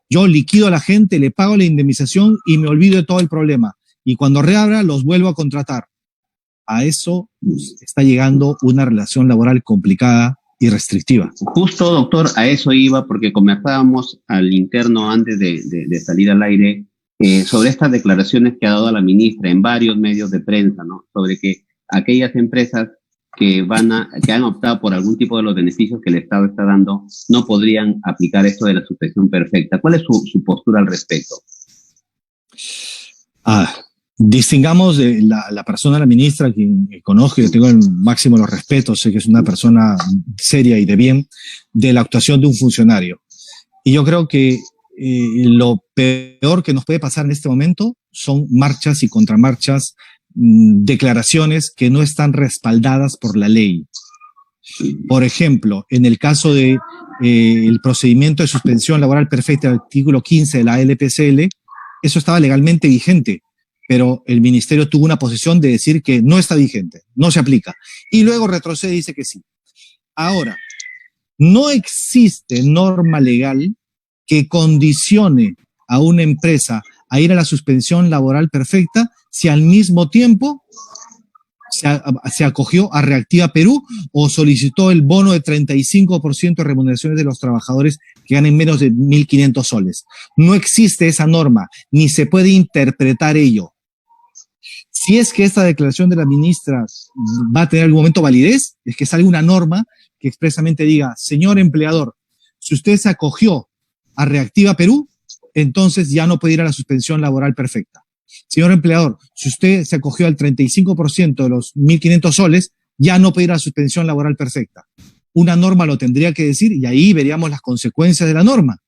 yo liquido a la gente, le pago la indemnización y me olvido de todo el problema. Y cuando reabra, los vuelvo a contratar. A eso está llegando una relación laboral complicada y restrictiva. Justo, doctor, a eso iba, porque conversábamos al interno antes de salir al aire sobre estas declaraciones que ha dado la ministra en varios medios de prensa, ¿no? Sobre que aquellas empresas que han optado por algún tipo de los beneficios que el Estado está dando, no podrían aplicar esto de la suspensión perfecta. ¿Cuál es su postura al respecto? Distingamos de la persona, la ministra, quien conozco y le tengo el máximo de los respetos, sé que es una persona seria y de bien, de la actuación de un funcionario. Y yo creo que lo peor que nos puede pasar en este momento son marchas y contramarchas, declaraciones que no están respaldadas por la ley. Por ejemplo, en el caso de el procedimiento de suspensión laboral perfecta del artículo 15 de la LPCL, eso estaba legalmente vigente, pero el ministerio tuvo una posición de decir que no está vigente, no se aplica, y luego retrocede y dice que sí. Ahora, no existe norma legal que condicione a una empresa a ir a la suspensión laboral perfecta si al mismo tiempo se acogió a Reactiva Perú o solicitó el bono de 35% de remuneraciones de los trabajadores que ganen menos de 1.500 soles. No existe esa norma, ni se puede interpretar ello. Si es que esta declaración de la ministra va a tener algún momento validez, es que salga una norma que expresamente diga, señor empleador, si usted se acogió a Reactiva Perú, entonces ya no puede ir a la suspensión laboral perfecta. Señor empleador, si usted se acogió al 35% de los 1.500 soles, ya no puede ir a la suspensión laboral perfecta. Una norma lo tendría que decir y ahí veríamos las consecuencias de la norma.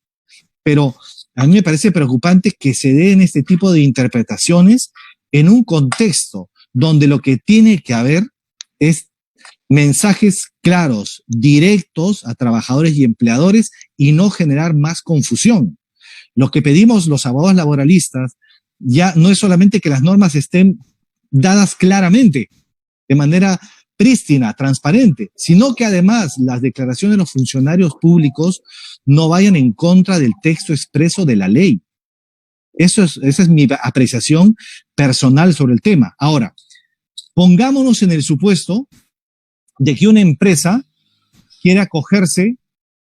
Pero A mí me parece preocupante que se den este tipo de interpretaciones en un contexto donde lo que tiene que haber es mensajes claros, directos a trabajadores y empleadores y no generar más confusión. Lo que pedimos los abogados laboralistas ya no es solamente que las normas estén dadas claramente, de manera prístina, transparente, sino que además las declaraciones de los funcionarios públicos no vayan en contra del texto expreso de la ley. Esa es mi apreciación personal sobre el tema. Ahora, pongámonos en el supuesto de que una empresa quiere acogerse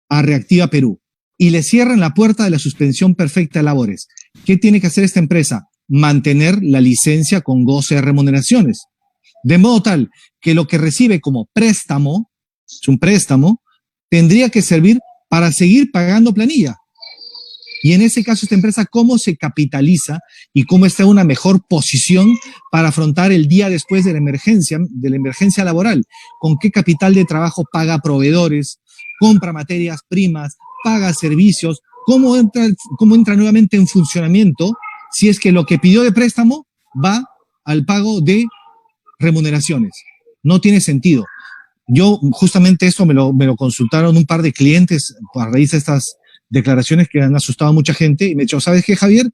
a Reactiva Perú y le cierran la puerta de la suspensión perfecta de labores. ¿Qué tiene que hacer esta empresa? Mantener la licencia con goce de remuneraciones. De modo tal que lo que recibe como préstamo, es un préstamo, tendría que servir para seguir pagando planilla. Y en ese caso, esta empresa, ¿cómo se capitaliza y cómo está en una mejor posición para afrontar el día después de la emergencia laboral? ¿Con qué capital de trabajo paga proveedores, compra materias primas, paga servicios? ¿Cómo entra nuevamente en funcionamiento si es que lo que pidió de préstamo va al pago de remuneraciones? No tiene sentido. Yo justamente esto me lo consultaron un par de clientes a raíz de estas declaraciones que han asustado a mucha gente y me he dicho, ¿sabes qué, Javier?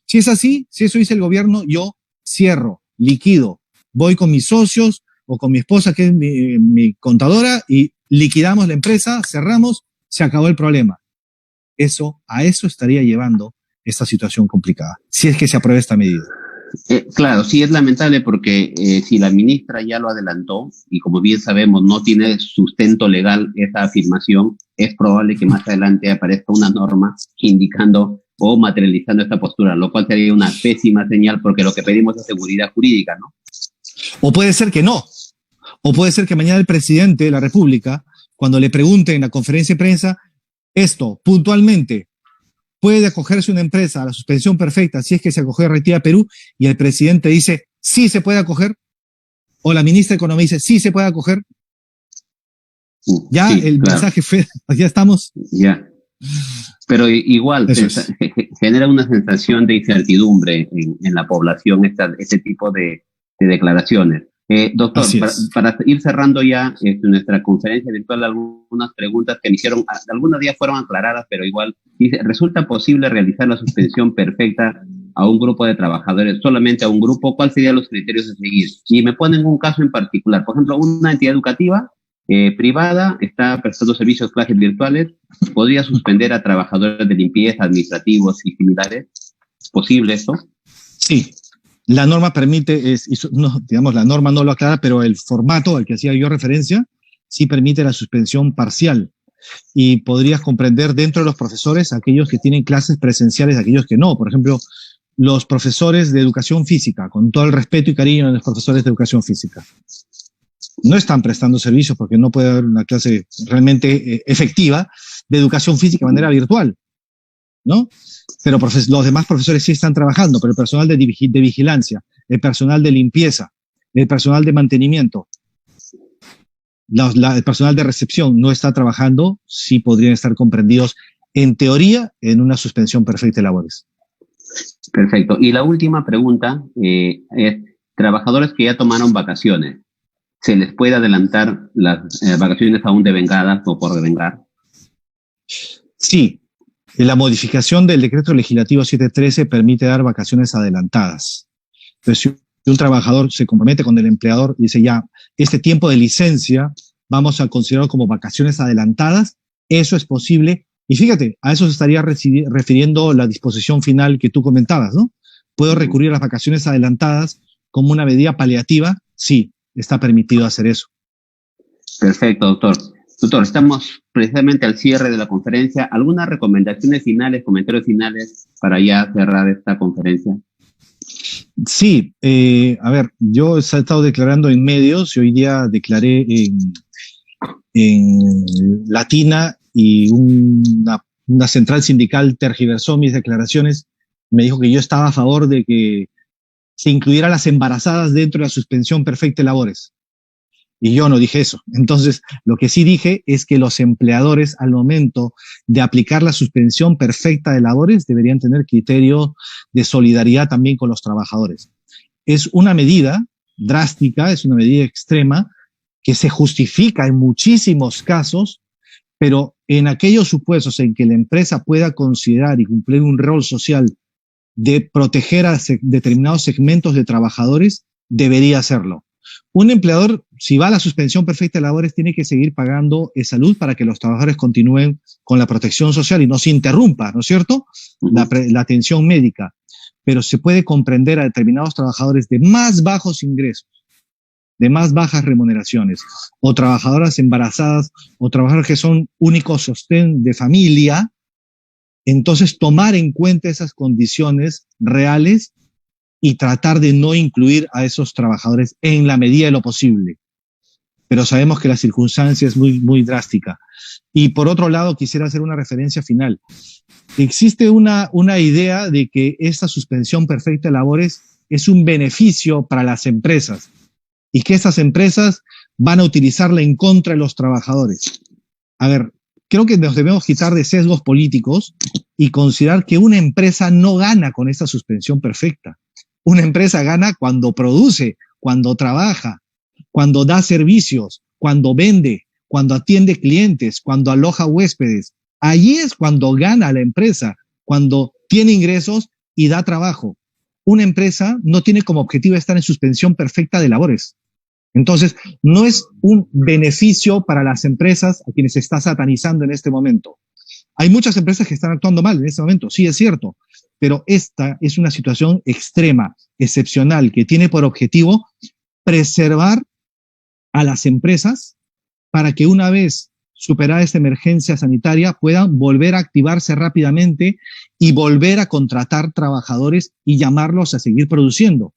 Si es así, si eso dice el gobierno, yo cierro, liquido, voy con mis socios o con mi esposa, que es mi contadora, y liquidamos la empresa, cerramos, se acabó el problema. A eso estaría llevando esta situación complicada, si es que se aprueba esta medida. Claro, sí es lamentable porque si la ministra ya lo adelantó y como bien sabemos no tiene sustento legal esa afirmación, es probable que más adelante aparezca una norma indicando o materializando esta postura, lo cual sería una pésima señal porque lo que pedimos es seguridad jurídica, ¿no? O puede ser que no. O puede ser que mañana el presidente de la República, cuando le pregunte en la conferencia de prensa esto puntualmente, ¿puede acogerse una empresa a la suspensión perfecta si es que se acoge a Reactiva Perú? Y el presidente dice, sí se puede acoger. O la ministra de Economía dice, sí se puede acoger. Ya sí, el claro. Mensaje fue, ya estamos. Ya. Pero igual genera una sensación de incertidumbre en la población este tipo de declaraciones. Doctor, para ir cerrando ya nuestra conferencia virtual, algunas preguntas que me hicieron, algunos días fueron aclaradas, pero igual, dice, ¿resulta posible realizar la suspensión perfecta a un grupo de trabajadores, solamente a un grupo? ¿Cuáles serían los criterios a seguir? Y me ponen un caso en particular, por ejemplo, una entidad educativa privada está prestando servicios de clases virtuales, ¿podría suspender a trabajadores de limpieza, administrativos y similares? ¿Es posible esto? Sí. La norma permite, digamos, la norma no lo aclara, pero el formato al que hacía yo referencia sí permite la suspensión parcial. Y podrías comprender dentro de los profesores aquellos que tienen clases presenciales, aquellos que no. Por ejemplo, los profesores de educación física, con todo el respeto y cariño a los profesores de educación física. No están prestando servicios porque no puede haber una clase realmente efectiva de educación física de manera virtual, ¿no? Pero los demás profesores sí están trabajando, pero el personal de vigilancia, el personal de limpieza, el personal de mantenimiento, el personal de recepción no está trabajando, sí podrían estar comprendidos, en teoría, en una suspensión perfecta de labores. Perfecto. Y la última pregunta es, trabajadores que ya tomaron vacaciones, ¿se les puede adelantar las vacaciones aún devengadas o por devengar? Sí. La modificación del decreto legislativo 713 permite dar vacaciones adelantadas. Entonces, si un trabajador se compromete con el empleador y dice ya, este tiempo de licencia vamos a considerarlo como vacaciones adelantadas, eso es posible. Y fíjate, a eso se estaría refiriendo la disposición final que tú comentabas, ¿no? ¿Puedo recurrir a las vacaciones adelantadas como una medida paliativa? Sí, está permitido hacer eso. Perfecto, doctor. Doctor, estamos precisamente al cierre de la conferencia. ¿Algunas recomendaciones finales, comentarios finales para ya cerrar esta conferencia? Sí, a ver, yo he estado declarando en medios y hoy día declaré en Latina y una central sindical tergiversó mis declaraciones. Me dijo que yo estaba a favor de que se incluyera a las embarazadas dentro de la suspensión perfecta de labores. Y yo no dije eso. Entonces, lo que sí dije es que los empleadores, al momento de aplicar la suspensión perfecta de labores, deberían tener criterio de solidaridad también con los trabajadores. Es una medida drástica, es una medida extrema, que se justifica en muchísimos casos, pero en aquellos supuestos en que la empresa pueda considerar y cumplir un rol social de proteger a determinados segmentos de trabajadores, debería hacerlo. Un empleador, si va a la suspensión perfecta de labores, tiene que seguir pagando salud para que los trabajadores continúen con la protección social y no se interrumpa, ¿no es cierto?, la atención médica. Pero se puede comprender a determinados trabajadores de más bajos ingresos, de más bajas remuneraciones, o trabajadoras embarazadas, o trabajadores que son únicos sostén de familia. Entonces, tomar en cuenta esas condiciones reales y tratar de no incluir a esos trabajadores en la medida de lo posible. Pero sabemos que la circunstancia es muy, muy drástica. Y por otro lado, quisiera hacer una referencia final. Existe una idea de que esta suspensión perfecta de labores es un beneficio para las empresas y que estas empresas van a utilizarla en contra de los trabajadores. A ver, creo que nos debemos quitar de sesgos políticos y considerar que una empresa no gana con esta suspensión perfecta. Una empresa gana cuando produce, cuando trabaja, cuando da servicios, cuando vende, cuando atiende clientes, cuando aloja huéspedes. Allí es cuando gana la empresa, cuando tiene ingresos y da trabajo. Una empresa no tiene como objetivo estar en suspensión perfecta de labores. Entonces, no es un beneficio para las empresas a quienes se está satanizando en este momento. Hay muchas empresas que están actuando mal en este momento, sí es cierto, pero esta es una situación extrema, excepcional, que tiene por objetivo preservar a las empresas para que una vez superada esta emergencia sanitaria puedan volver a activarse rápidamente y volver a contratar trabajadores y llamarlos a seguir produciendo.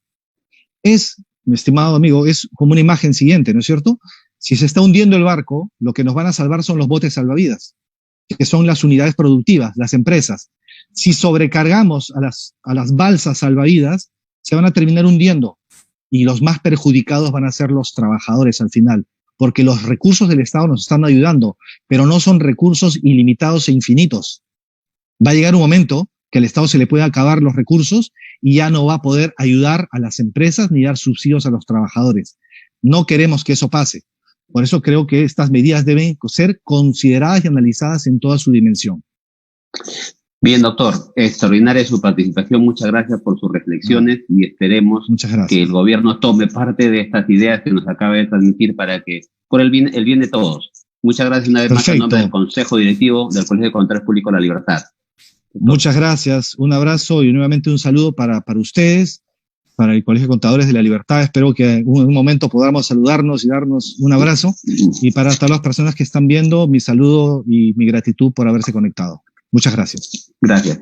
Es, mi estimado amigo, es como una imagen siguiente, ¿no es cierto? Si se está hundiendo el barco, lo que nos van a salvar son los botes salvavidas, que son las unidades productivas, las empresas. Si sobrecargamos a las balsas salvavidas, se van a terminar hundiendo y los más perjudicados van a ser los trabajadores al final, porque los recursos del Estado nos están ayudando, pero no son recursos ilimitados e infinitos. Va a llegar un momento que al Estado se le puede acabar los recursos y ya no va a poder ayudar a las empresas ni dar subsidios a los trabajadores. No queremos que eso pase. Por eso creo que estas medidas deben ser consideradas y analizadas en toda su dimensión. Bien, doctor, extraordinaria su participación. Muchas gracias por sus reflexiones y esperemos que el gobierno tome parte de estas ideas que nos acaba de transmitir para que, por el bien de todos. Muchas gracias una vez más en nombre del Consejo Directivo del Colegio de Contadores Públicos de La Libertad. Muchas gracias, un abrazo y nuevamente un saludo para ustedes, para el Colegio de Contadores de La Libertad. Espero que en un momento podamos saludarnos y darnos un abrazo. Y para todas las personas que están viendo, mi saludo y mi gratitud por haberse conectado. Muchas gracias. Gracias.